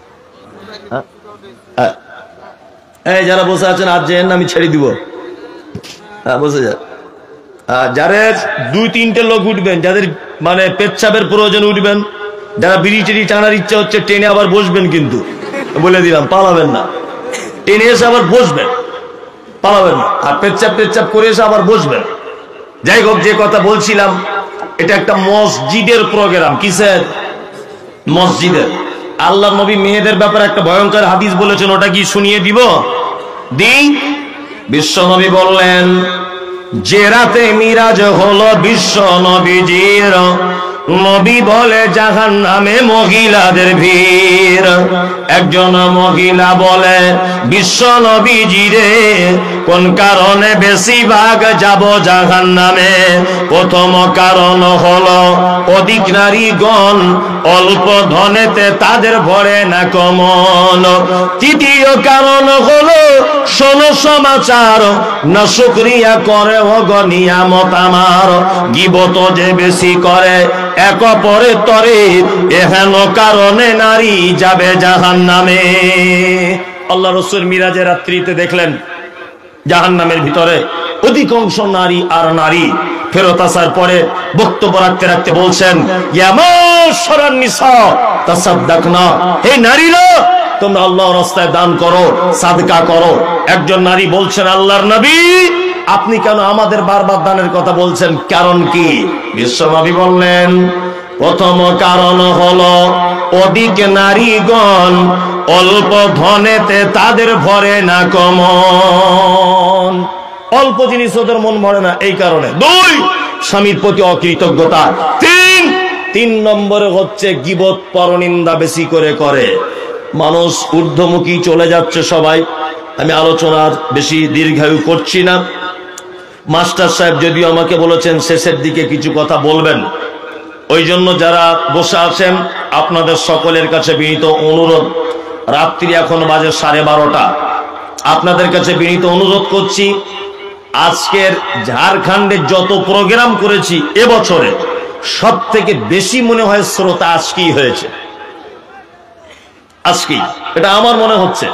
Speaker 1: এই যারা বসে আছেন আজ যেন আমি ছেড়ে দিব, হ্যাঁ বসে যা। যারা 2-3টে লোক উঠবেন, যাদের মানে পেচ্ছাপের প্রয়োজন উঠবেন, যারা বিড়ি টিড়ি টানার ইচ্ছা হচ্ছে ট্রেনে আবার বসবেন, কিন্তু বলে দিলাম পালাবেন না, ট্রেনে এসে আবার বসবেন, পালাবেন না। আর পেচ্ছাপ করে এসে আবার বসবেন। যাই হোক, যে কথা বলছিলাম, এটা একটা মসজিদের প্রোগ্রাম। কিসের? মসজিদের। আল্লাহর নবী মেয়েদের ব্যাপারে একটা ভয়ঙ্কর হাদিস বলেছেন, ওটা কি শুনিয়ে দিব? বিশ্ব নবী বললেন, যে রাতে মিরাজ হলো বিশ্ব নবীজির, নবী বলে জাহান্নামে মহিলাদের ভিড়। একজন মহিলা বলে বিশ্ব নবীজিরে, কোন কারণে বেশিরভাগ যাব জাহান্নামে? প্রথম কারণ হলো অধিক নারীগণ, অল্প ধনেতে তাদের ভরে না কমন। তৃতীয় কারণ হলো শোনো সমাচার, না শুকরিয়া করে অগনিয়ামত আমার। গীবত যে বেশি করে এক অপরের তরে, এহেন কারণে নারী যাবে জাহান্নামে। আল্লাহ রাসূল মিরাজের রাত্রিতে দেখলেন জাহান্নামের ভিতরে অধিকাংশ নারী আর নারী। ফেরত আসার পরে বক্তব্য রাখতে রাখতে বলছেন, ইয়া মাশারান নিসা তাসাদদাকনা, হে নারীরা তোমরা আল্লাহর রাস্তায় দান করো, সাদকা করো। একজন নারী বলছেন, আল্লাহর নবী আপনি কেন আমাদের বারবার দানের কথা বলছেন, কারণ কি? বিশ্বনবী বললেন, প্রথম কারণ হলো অধিক নারীগণ, অল্প ধনেতে তাদের ভরে না কমন। অল্প জিনিস ওদের মন ভরে না, এই কারণে। 2, স্বামীর প্রতি অকৃতজ্ঞতা। 3 নম্বরে হচ্ছে গীবত, পরনিন্দা বেশি করে। মানুষ ঊর্ধ্বমুখী চলে যাচ্ছে সবাই। আমি আলোচনার বেশি দীর্ঘায়ু করছি না। মাস্টার সাহেব যদিও আমাকে বলেছেন শেষের দিকে কিছু কথা বলবেন, ওই জন্য যারা বসে আছেন আপনাদের সকলের কাছে বিনীত অনুরোধ, রাত্রি এখন বাজে 12:30, আপনাদের কাছে বিনীত অনুরোধ করছি, আজকের ঝাড়খণ্ডে যত প্রোগ্রাম করেছি এবছরে সব থেকে বেশি মনে হয় শ্রোতা আজকেই হয়েছে, আজকেই, এটা আমার মনে হচ্ছে।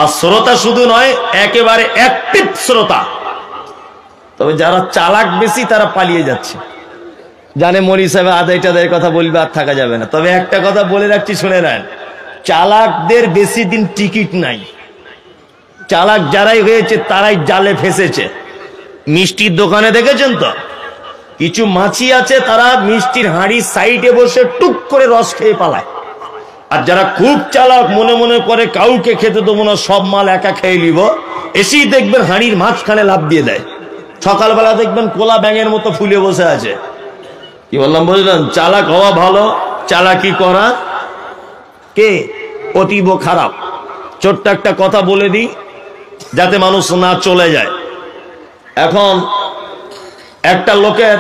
Speaker 1: আর শ্রোতা শুধু নয়, একেবারে অ্যাক্টিভ শ্রোতা। তবে যারা চালাক বেশি তারা পালিয়ে যাচ্ছে, জানে মনি সাহেব আদায় টাদায়ের কথা বলবে আর থাকা যাবে না। তবে একটা কথা বলে রাখছি, শুনে নেন, চালাকদের বেশি দিন টিকিট নাই। চালাক যারাই হয়েছে তারাই জালে ফেসেছে। মিষ্টির দোকানে দেখেছেন তো, কিছু মাছি আছে তারা মিষ্টির হাঁড়ির সাইডে বসে টুক করে রস খেয়ে পালায়। আর যারা খুব চালাক, মনে মনে করে কাউকে খেতে দেবো না, সব মাল একা খেয়ে নিব, এসেই দেখবেন হাঁড়ির মাঝখানে লাফ দিয়ে দেয়। সকালবেলা দেখবেন কোলা ব্যাঙের মতো ফুলে বসে আছে। কি বললাম বুঝলেন? চালাক হওয়া ভালো, চালাকি করা কে অতীব খারাপ। ছোট্ট একটা কথা বলে দিই যাতে মানুষ না চলে যায়। এখন একটা লোকের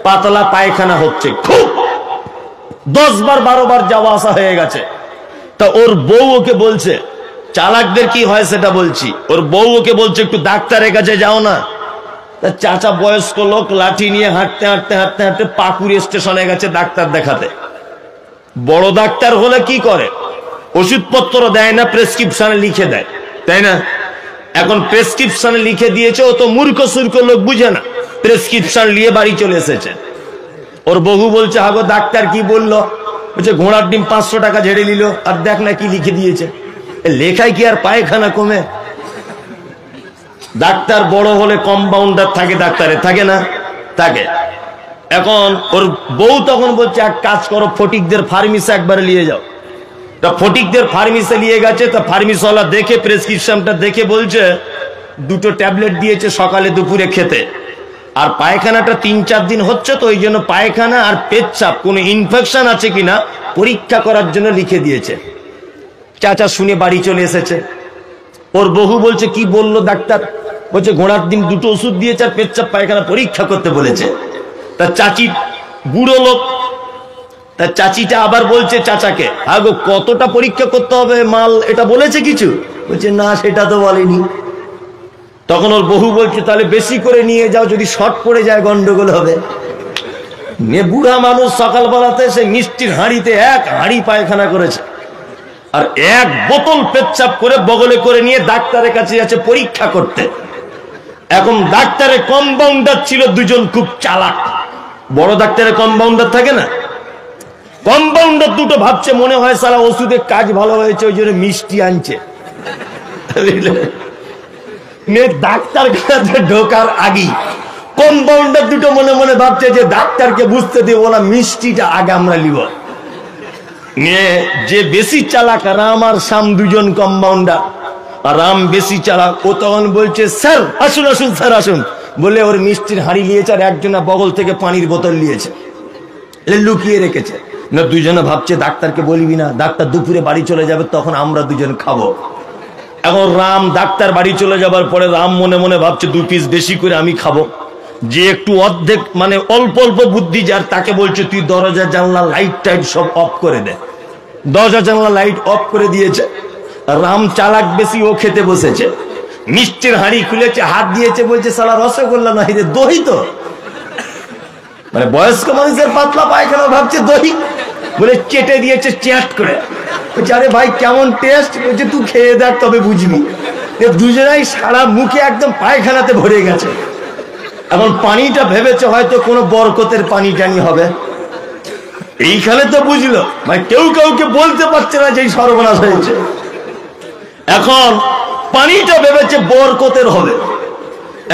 Speaker 1: পাতলা পায়খানা হচ্ছে, খুব 10 বার 12 বার যাওয়া আসা হয়ে গেছে। তা ওর বউ ওকে বলছে, চালাকদের কি হয় সেটা বলছি, ওর বউ ওকে বলছে একটু ডাক্তারের কাছে যাও না। তা চাচা বয়স্ক লোক লাঠি নিয়ে হাঁটতে হাঁটতে হাঁটতে হাঁটতে পাকুড় স্টেশনে গেছে ডাক্তার দেখাতে। বড় ডাক্তার হলে কি করে, ওষুধপত্র দেয় না, প্রেসক্রিপশনে লিখে দেয়, তাই না? এখন প্রেসক্রিপশনে লিখে দিয়েছে, ও তো মূর্খ সূর্খ লোক, বুঝে না, প্রেসক্রিপশন নিয়ে বাড়ি চলে এসেছে। ওর বহু বলছে, হাগো ডাক্তার কি বললো? বলছে ঘোড়ার ডিম 500 টাকা ঝেড়ে নিল, আর দেখ না কি লিখে দিয়েছে। লেখায় কি আর পায়খানা কমে? ডাক্তার বড় হলে কম্পাউন্ডার থাকে, ডাক্তারে থাকে না? থাকে। এখন ওর বউ তখন বলছে, এক কাজ করো, ফটিকদের ফার্মেসি একবারে নিয়ে যাও। তা ফটিকদের ফার্মেসি নিয়ে গেছে। তা ফার্মেসিওয়ালা দেখে প্রেসক্রিপশনটা দেখে বলছে 2টো ট্যাবলেট দিয়েছে সকালে দুপুরে খেতে, আর পায়খানাটা 3-4 দিন হচ্ছে, তো ওই জন্য পায়খানা আর পেচ্ছাপ কোনো ইনফেকশন আছে কিনা পরীক্ষা করার জন্য লিখে দিয়েছে। চাচা শুনে বাড়ি চলে এসেছে। ওর বহু বলছে, কি বললো ডাক্তার? বলছে ঘোড়ার ডিম 2টো ওষুধ দিয়েছে আর পেচ্ছাপ পায়খানা পরীক্ষা করতে বলেছে। তা চাচি বুড়ো লোক, তা চাচিটা আবার বলছে চাচাকে, আগো কতটা পরীক্ষা করতে হবে মাল এটা বলেছে কিছু? বলছে না, সেটা তো বলেনি। তখন ওর বহু বলছে, তাহলে বেশি করে নিয়ে যাও, যদি শর্ট পড়ে যায় গন্ডগোল হবে। বুড়া মানুষ সকালবেলাতে সে মিষ্টির হাঁড়িতে 1 হাঁড়ি পায়খানা করেছে, আর 1 বোতল পেচ্ছাপ করে বগলে করে নিয়ে ডাক্তারের কাছে যাচ্ছে পরীক্ষা করতে। এখন ডাক্তারের কম্পাউন্ডার ছিল 2জন খুব চালাক। বড় ডাক্তারের কম্পাউন্ডার থাকে না, কম্পাউন্ডার 2টো ভাবছে মনে হয় সালা ওষুধের কাজ ভালো হয়েছে, ওই জন্য মিষ্টি আনছে। ডাক্তার কাছে ঢোকার আগেই কম্পাউন্ডার 2টো মনে মনে ভাবছে যে ডাক্তারকে বুঝতে দেবো না, মিষ্টিটা আগে আমরা নিব। যে বেশি চালাক রাম আর শ্যাম, 2জন কম্পাউন্ডার। রাম বেশি চালাক, ও তখন বলছে, স্যার আসুন আসুন স্যার আসুন, বলে ওর মিষ্টির হাঁড়ি নিয়েছে, আর একজনা বগল থেকে পানির বোতল নিয়েছে, লুকিয়ে রেখেছে। না 2জনে ভাবছে ডাক্তারকে বলবি না, ডাক্তার দুপুরে বাড়ি চলে যাবে, তখন আমরা 2জন খাবো। এখন রাম ডাক্তার বাড়ি চলে যাবার পরে রাম মনে মনে ভাবছে 2 পিস বেশি করে আমি খাবো। যে একটু অর্ধেক মানে অল্প অল্প বুদ্ধি যার, তাকে বলছে তুই দরজা জানলা লাইট টাইট সব অফ করে দে। দরজা জানলা লাইট অফ করে দিয়েছে। রাম চালাক বেশি, ও খেতে বসেছে, মিষ্টির হাঁড়ি খুলেছে, হাত দিয়েছে, বলছে শালা রসগোল্লা নয় রে, দই তো। মানে বয়স্ক মানুষের পাতলা পায়খানা ভাবছে দই, বলে চেটে দিয়েছে চ্যাট করে। বলছে আরে ভাই কেমন টেস্ট? বলছে তুই খেয়ে দেখ তবে বুঝবি। 2জনাই সারা মুখে একদম পায়খানাতে ভরে গেছে। এখন পানিটা ভেবেছে হয়তো কোনো বরকতের পানি টানি হবে, এইখানে তো বুঝলো মানে কেউ কাউকে বলতে পারছে না যে সর্বনাশ হয়েছে। এখন পানিটা ভেবেছে বরকতের হবে।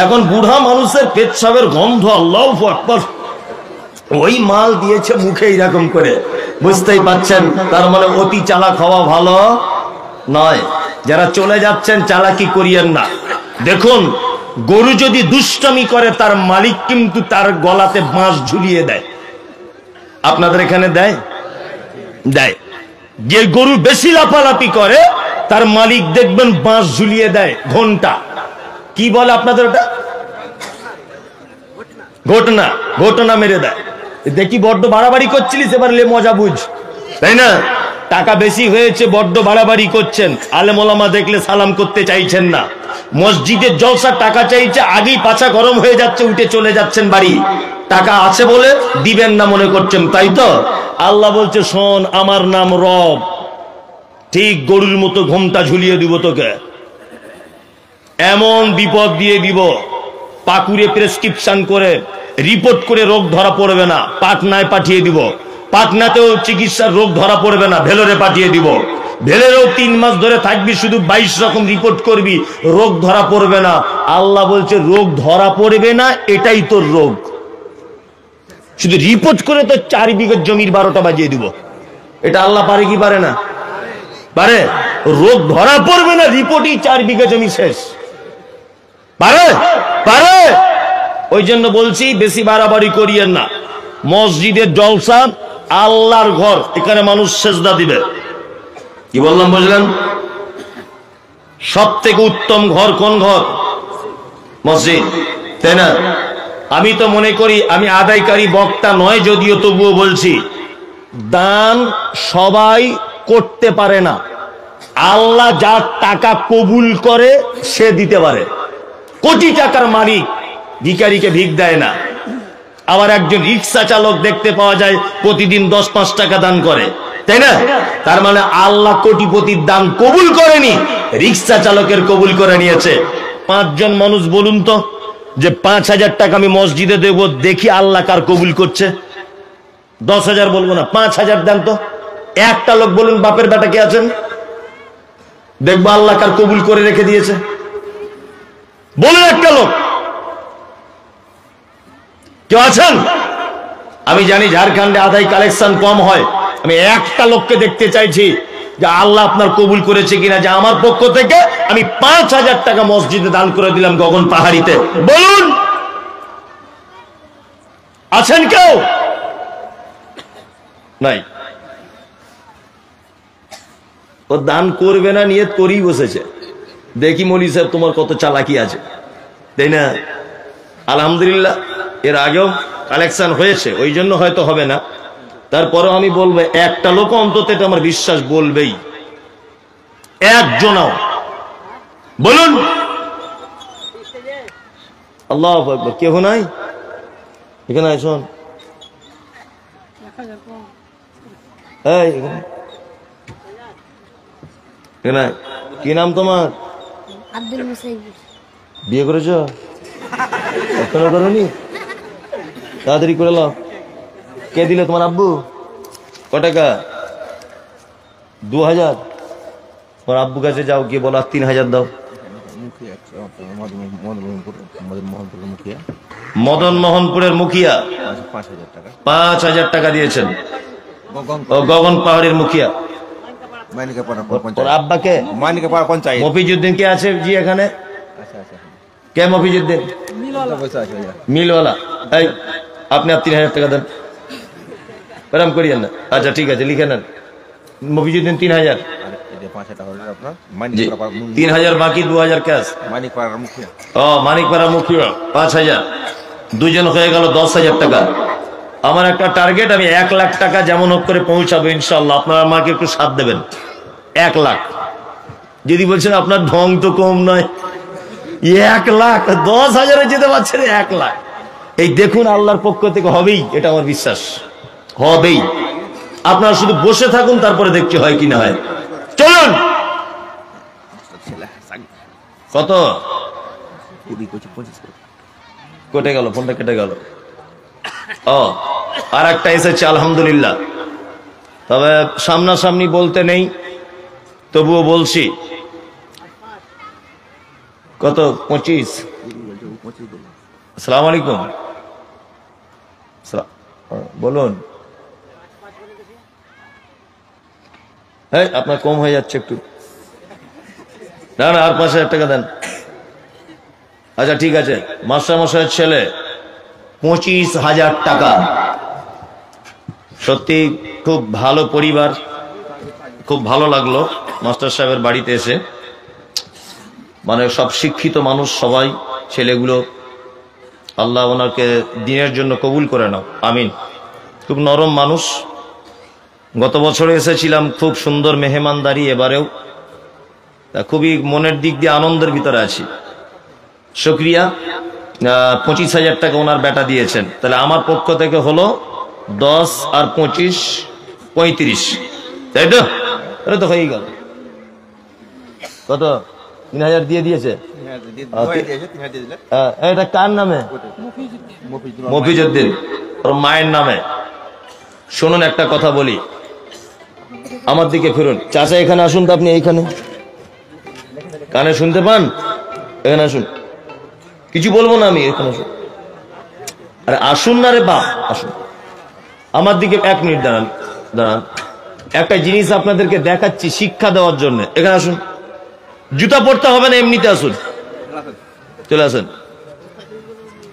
Speaker 1: এখন বুড়া মানুষের পেচ্ছাবের গন্ধ, আল্লাহু আকবার, ওই মাল দিয়েছে মুখে এইরকম করে, বুঝতেই পাচ্ছেন। তার মানে অতি চালাক হওয়া ভালো নয়। যারা চলে যাচ্ছেন চালাকি করিয়েন না। দেখুন, গরু যদি দুষ্টামি করে তার মালিক কিন্তু তার গলাতে বাঁশ ঝুলিয়ে দেয়। আপনাদের এখানে দেয়? দেয়। যে গরু বেশি লাফালাফি করে তার মালিক দেখবেন বাঁশ ঝুলিয়ে দেয়, ঘন্টা কি বলে আপনাদের ওটা, ঘটনা, ঘটনা মেরে দেয়। দেখি বড্ড বাড়াবাড়ি করছিলিস, এবার লে মজা বুঝ, তাই না? টাকা বেশি হয়েছে, বড্ড বাড়াবাড়ি করছেন, আলেম ওলামা দেখলে সালাম করতে চাইছেন না, মসজিদের জলসার টাকা চাইছে, আগেই পাছা গরম হয়ে যাচ্ছে, উঠে চলে যাচ্ছেন বাড়ি, টাকা আছে বলে দিবেন না মনে করছেন, তাই তো? আল্লাহ বলছে শোন, আমার নাম রব, ঠিক গরুর মতো ঘোমটা ঝুলিয়ে দিব তোকে, এমন বিপদ দিয়ে দিব, পাকুড়ে প্রেসক্রিপশন করে রিপোর্ট করে রোগ ধরা পড়বে না, পাটনায় পাঠিয়ে দিব, পাটনাতেও চিকিৎসার রোগ ধরা পড়বে না, ভেলোরে পাঠিয়ে দিব, ভেলোরেও 3 মাস ধরে থাকবি, শুধু 22 রকম রিপোর্ট করবি, রোগ ধরা পড়বে না। আল্লাহ বলছে রোগ ধরা পড়বে না, এটাই তোর রোগ, শুধু রিপোর্ট করে তো 4 বিঘা জমির 12টা বাজিয়ে দিব। এটা আল্লাহ পারে কি পারে না? পারে। রোগ ধরা পড়বে না, রিপোর্টই 4 বিঘা জমি শেষ, পারে? পারে। ওই জন্য বলছি বেশি বাড়াবাড়ি করিয়েন না। মসজিদের জলসা আল্লাহর ঘর, এখানে মানুষ সেজদা দিবে, কি বললাম বুঝলেন? সব থেকে উত্তম ঘর কোন ঘর? মসজিদ, তাই না? আমি তো মনে করি, আমি আদায়কারী বক্তা নয় যদিও, তবুও বলছি, দান সবাই করতে পারে না, আল্লাহ যার টাকা কবুল করে সে দিতে পারে। কোটি টাকার মালিক ভিখারিকে ভিক দেয় না। আবার একজন রিক্সা চালক দেখতে পাওয়া যায় প্রতিদিন 10-5 টাকা দান করে, তাই না? তার মানে আল্লাহ কোটিপতির দান কবুল করেনি, রিক্সা চালকের কবুল করে নিয়েছে। 5 জন মানুষ বলুন তো, যে 5000 টাকা আমি মসজিদে দেব, দেখি আল্লাহ কার কবুল করছে। 10,000 বলবো না, 5000 দেন তো। একটা লোক বলুন, বাপের বেটা কে আছেন, দেখবো আল্লাহ কার কবুল করে রেখে দিয়েছে, বলুন একটা লোক, কেউ আছেন? আমি জানি ঝাড়খণ্ডে আদায় কালেকশন কম হয়, আমি একটা লোককে দেখতে চাইছি যে আল্লাহ আপনার কবুল করেছে কিনা, যে আমার পক্ষ থেকে আমি 5000 টাকা মসজিদে দান করে দিলাম গগন পাহাড়িতে, বলুন আছেন কেউ? নাই। ও দান করবে না, নিয়ত করেই বসেছে, দেখি মৌলী সাহেব তোমার কত চালাকি আছে, তাই না? আলহামদুলিল্লাহ এর আগেও কালেকশন হয়েছে, ওই জন্য হয়তো হবে না, তারপরেও আমি বলবো একটা লোক অন্তত, এটা আমার বিশ্বাস, বলবেই, একজনও। বলুন আল্লাহু আকবার। কেউ নাই এখানে? শোন, কি নাম তোমার?
Speaker 2: আব্দুল মুসাইব।
Speaker 1: বিয়ে করেছ? এখনো করনি? তাড়াতাড়ি করে নাও। কে দিলে? তোমার আব্বু? ক টাকা? 2000। তোমার আব্বু কাছে যাও, গিয়ে বলো 3000 দাও। মদন মোহনপুরের মুখিয়া 5000 টাকা দিয়েছেন। ও গগন পাহাড়ের মুখিয়া। আব্বাকে মফিজুদ্দিন কে আছে জি এখানে? কে মফিজুদ্দিন? মিলওয়ালা। এই আপনি 3000 টাকা দেন, এরম করিয়েন না। আচ্ছা ঠিক আছে, লিখে নেন। মফিজুদ্দিন 3000, 3000 বাকি, 2000 ক্যাশ। ও মানিকপাড়া মুখিয়া 5000, দুজন হয়ে গেল 10,000 টাকা। আমার একটা টার্গেট, আমি 1 লাখ টাকা যেমন হোক করে পৌঁছাবো ইনশাল্লাহ। আপনারা আমাকে একটু সাথ দেবেন। 1 লাখ। যদি বলছেন আপনার ঢং তো কম নয়, 1 লাখ 10,000-এ যেতে পারছেন, 1 লাখ। এই দেখুন আল্লাহর পক্ষ থেকে হবেই, এটা আমার বিশ্বাস, হবেই। আপনারা শুধু বসে থাকুন, তারপরে দেখতে হয় কি না হয়। চলুন। কত কেটে গেল? ফোনটা কেটে গেল। ও আর একটা এসেছে আলহামদুলিল্লাহ, তবে সামনাসামনি বলতে নেই, তবুও বলছি। কত? 25। আসসালামু আলাইকুম। বলুন। হ্যাঁ আপনার কম হয়ে যাচ্ছে একটু, না না, আর 5000 টাকা দেন। আচ্ছা ঠিক আছে, মাস্টার মশাইয়ের ছেলে 25,000 টাকা। সত্যি খুব ভালো পরিবার, খুব ভালো লাগলো মাস্টার সাহেবের বাড়িতে এসে। মানে সব শিক্ষিত মানুষ, সবাই ছেলেগুলো, আল্লাহ ওনাকে দিনের জন্য কবুল করে নাও, আমিন। খুব নরম মানুষ। গত বছরে এসেছিলাম, খুব সুন্দর মেহমানদারি, এবারেও খুবই মনের দিক দিয়ে আনন্দের ভিতরে আছি। শুকরিয়া। 25,000 টাকা ওনার বেটা দিয়েছেন, তাহলে আমার পক্ষ থেকে হলো 10 আর 25 35, তাই তো? এটা তো হয়েই গেল। কত? 3,000 দিয়ে দিয়েছে। এটা কার নামে? মফিজউদ্দিন, ওর মায়ের নামে। শুনুন, একটা কথা বলি, আমার দিকে ফিরুন। চাচা এখানে আসুন তো, আপনি এইখানে কানে শুনতে পান? এখানে আসুন, কিছু বলবো না আমি, এখানে আসুন। আরে আসুন না রে বাপ, আসুন আমার দিকে। 1 মিনিট দাঁড়ান, দাঁড়ান। একটা জিনিস আপনাদেরকে দেখাচ্ছি শিক্ষা দেওয়ার জন্য। এখানে আসুন, জুতা পড়তে হবে না, এমনিতে আসুন, চলে আসেন।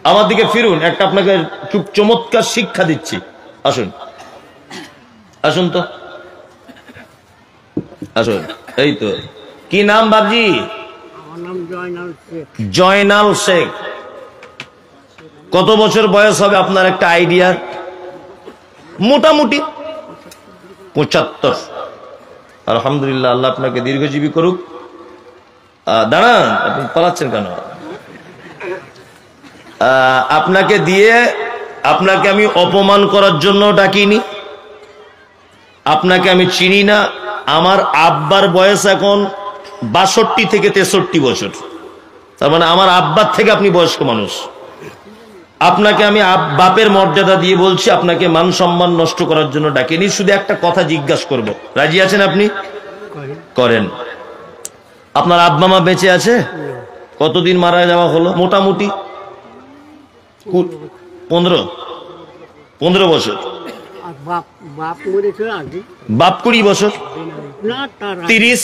Speaker 1: আমার দিকে ফিরুন, একটা আপনাকে খুব চমৎকার শিক্ষা দিচ্ছি। আসুন, আসুন তো, আসুন। এই তো, কি নাম বাবজি? জয়নাল শেখ। কত বছর বয়স হবে আপনার একটা আইডিয়া? মোটামুটি 75। আলহামদুলিল্লাহ, আল্লাহ আপনাকে দীর্ঘজীবী করুক। দাঁড়ান, আপনি পালাচ্ছেন কেন? আপনাকে দিয়ে, আপনাকে আমি অপমান করার জন্য ডাকিনি। আপনাকে আমি চিনি না। আমার আব্বার বয়স এখন 62 থেকে 63 বছর। তার মানে আমার আব্বার থেকে আপনি বয়স্ক মানুষ। আপনাকে আমি বাপের মর্যাদা দিয়ে বলছি, আপনাকে মান সম্মান নষ্ট করার জন্য ডাকিনি। শুধু একটা কথা জিজ্ঞাসা করব, রাজি আছেন আপনি? করেন। আপনার আব্বা মা বেঁচে আছে? কতদিন মারা যাওয়া হলো? মোটামুটি 15 বছর। বাপ 20 বছর, 30।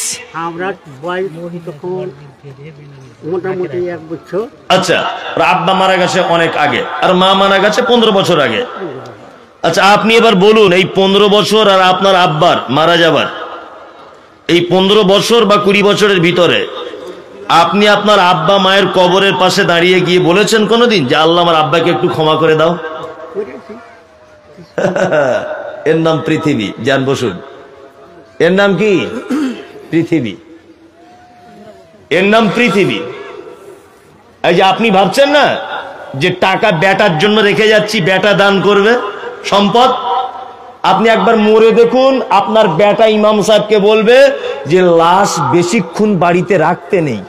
Speaker 2: মোটামুটি 1 বছর।
Speaker 1: আচ্ছা, আব্বা মারা গেছে অনেক আগে, আর মা মারা গেছে 15 বছর আগে। আচ্ছা, আপনি এবার বলুন, এই 15 বছর আর আপনার আব্বার মারা যাবার এই 15 বছর বা 20 বছরের ভিতরে আপনি আপনার আব্বা মায়ের কবরের পাশে দাঁড়িয়ে গিয়ে বলেছেন কোনোদিন যে আল্লাহ আমার আব্বাকে একটু ক্ষমা করে দাও? এর নাম পৃথিবী। জান বসুন, এর নাম কি? পৃথিবী। এর নাম পৃথিবী। এই যে আপনি ভাবছেন না যে টাকা বেটার জন্য রেখে যাচ্ছি, বেটা দান করবে সম্পদ, আপনি একবার মরে দেখুন, আপনার বেটা ইমাম সাহেবকে বলবে যে লাশ বেশিক্ষণ বাড়িতে রাখতে নেই।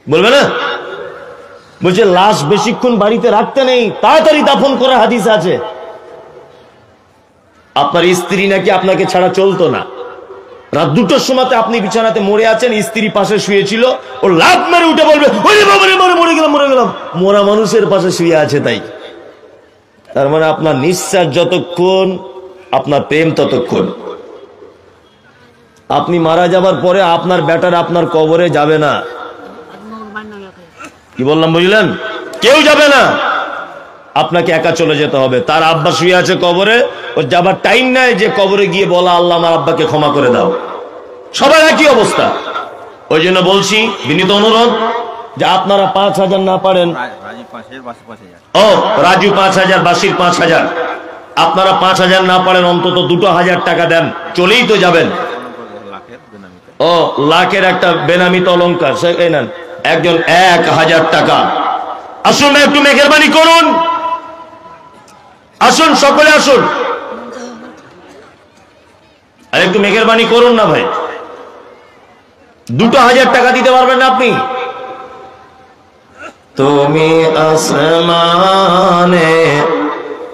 Speaker 1: বলবে না? বলছে লাশ বেশিক্ষণ বাড়িতে রাখতে নেই, তাড়াতাড়ি দাফন করা হাদিস আছে। আপনার স্ত্রী নাকি আপনাকে ছাড়া চলতো না। রাত 2টোর সময় আপনি বিছানাতে মরে আছেন, স্ত্রী পাশে শুয়েছিল, ও লাফ মেরে উঠে বলবে ওরে বাবা রে, মরে গেলাম, মরে গেলাম। মরা মানুষের পাশে শুয়ে আছে তাই। তার মানে আপনার নিঃশ্বাস যতক্ষণ, আপনার প্রেম ততক্ষণ। আপনি মারা যাবার পরে আপনার বেটার আপনার কবরে যাবে না। কি বললাম বুঝলেন? কেউ যাবে না, আপনাকে একা চলে যেতে হবে। তার আব্বা শুয়ে আছে কবরে, ওর যাবার টাইম নাই যে কবরে গিয়ে বলা আল্লাহ আমার আব্বাকে ক্ষমা করে দাও। সবার একই অবস্থা। ওই জন্য বলছি, বিনীত অনুরোধ, যে আপনারা 5,000 না পারেন, ও রাজু 5,000, বাসির 5,000, আপনারা 5,000 না পারেন, অন্তত 2,000 টাকা দেন, চলেই তো যাবেন। ও লাখের একটা বেনামিত অলঙ্কার, এই নেন, একজন 1,000 টাকা। আসুন একটু মেহেরবানি করুন, আসুন সকলে আসুন, আর একটু মেহেরবানি করুন না ভাই। 2,000 টাকা দিতে পারবেন না আপনি? তুমি আসমানে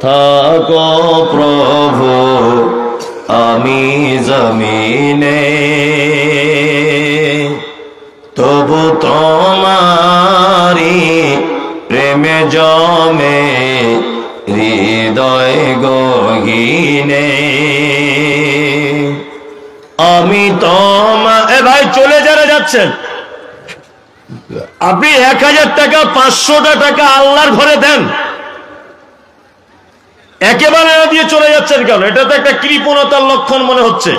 Speaker 1: থাকো প্রভু, আমি জমিনে, তবু তোমারি প্রেমে জমে হৃদয় গহীনে। আমি এ ভাই চলে যারা যাচ্ছেন, আপনি 1,000 টাকা 500টা টাকা আল্লাহর ঘরে দেন, একেবারে দিয়ে চলে যাচ্ছেন। করতেছেন কেন? এটা তো একটা কৃপণতার লক্ষণ মনে হচ্ছে।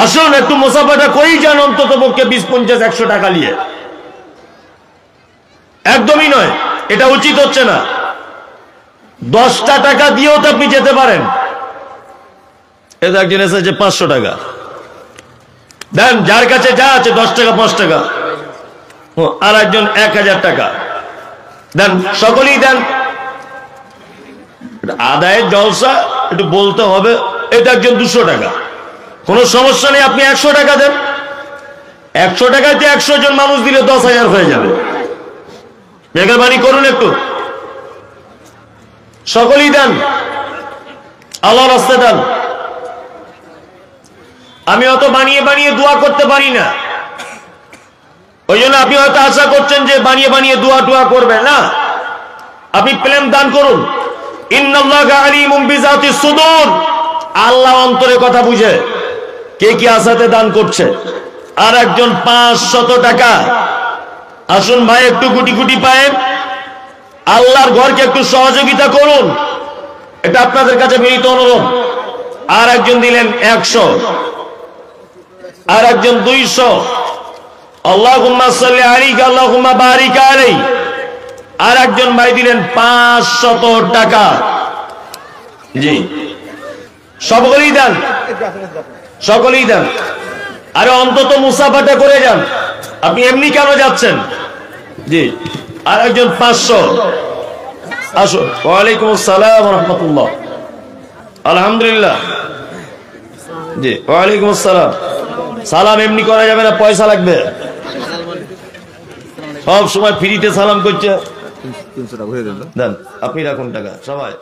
Speaker 1: আসুন একটু মুসাফাটা করেই যান, অন্তত পক্ষে 20-50-100 টাকা নিয়ে। একদমই নয়, এটা উচিত হচ্ছে না। 10টা টাকা দিয়েও তো আপনি যেতে পারেন। এটা একজন এসেছে 500 টাকা দেন, যার কাছে যা আছে 10 টাকা 5 টাকা, আর একজন 1000 টাকা দেন, সকলেই দেন। আদায়ের জলসা একটু বলতে হবে। এটা একজন 200 টাকা, কোনো সমস্যা নেই, আপনি 100 টাকা দেন। 100 টাকাতে 100 জন মানুষ দিলে 10,000 হয়ে যাবে। মেহরবানি করুন একটু, সকলেই দেন, আল্লাহর রাস্তায় দেন। আমি অত বানিয়ে বানিয়ে দোয়া করতে পারি না, ওই জন্য আপনি হয়তো আশা করছেন যে বানিয়ে বানিয়ে দোয়া টোয়া করবেন না। আপনি প্রেম দান করুন। ইন্নাল্লাহা আলিমুম বিযাতিস সুদূর, আল্লাহ অন্তরের কথা বুঝে কে কি আশাতে দান করছে। আর একজন 500 টাকা, আসুন ভাই একটু গুটি গুটি পায়েন, আল্লাহর ঘরকে একটু সহযোগিতা করুন, এটা আপনাদের কাছে বিনীত অনুরোধ। আর একজন দিলেন 100, আর একজন 200, আল্লাহুম্মা সাল্লি আলাইহি আল্লাহুম্মা বারিক আলাইহি। আর একজন ভাই দিলেন 500 টাকা। জি, সকলেই দেন, সকলেই দেন। আরে অন্তত মুসাফাটা করে যান, আপনি এমনি কেন যাচ্ছেন? জি, আর একজন 500। আসুন। ওয়ালাইকুম আসসালাম ওয়া রাহমাতুল্লাহ। আলহামদুলিল্লাহ। জি, ওয়ালাইকুম আসসালাম। সালাম এমনি করা যাবে না, পয়সা লাগবে। সব সময় ফ্রিতে সালাম করছে। 300 টাকা দেন, আপনি রাখুন টাকা সবাই।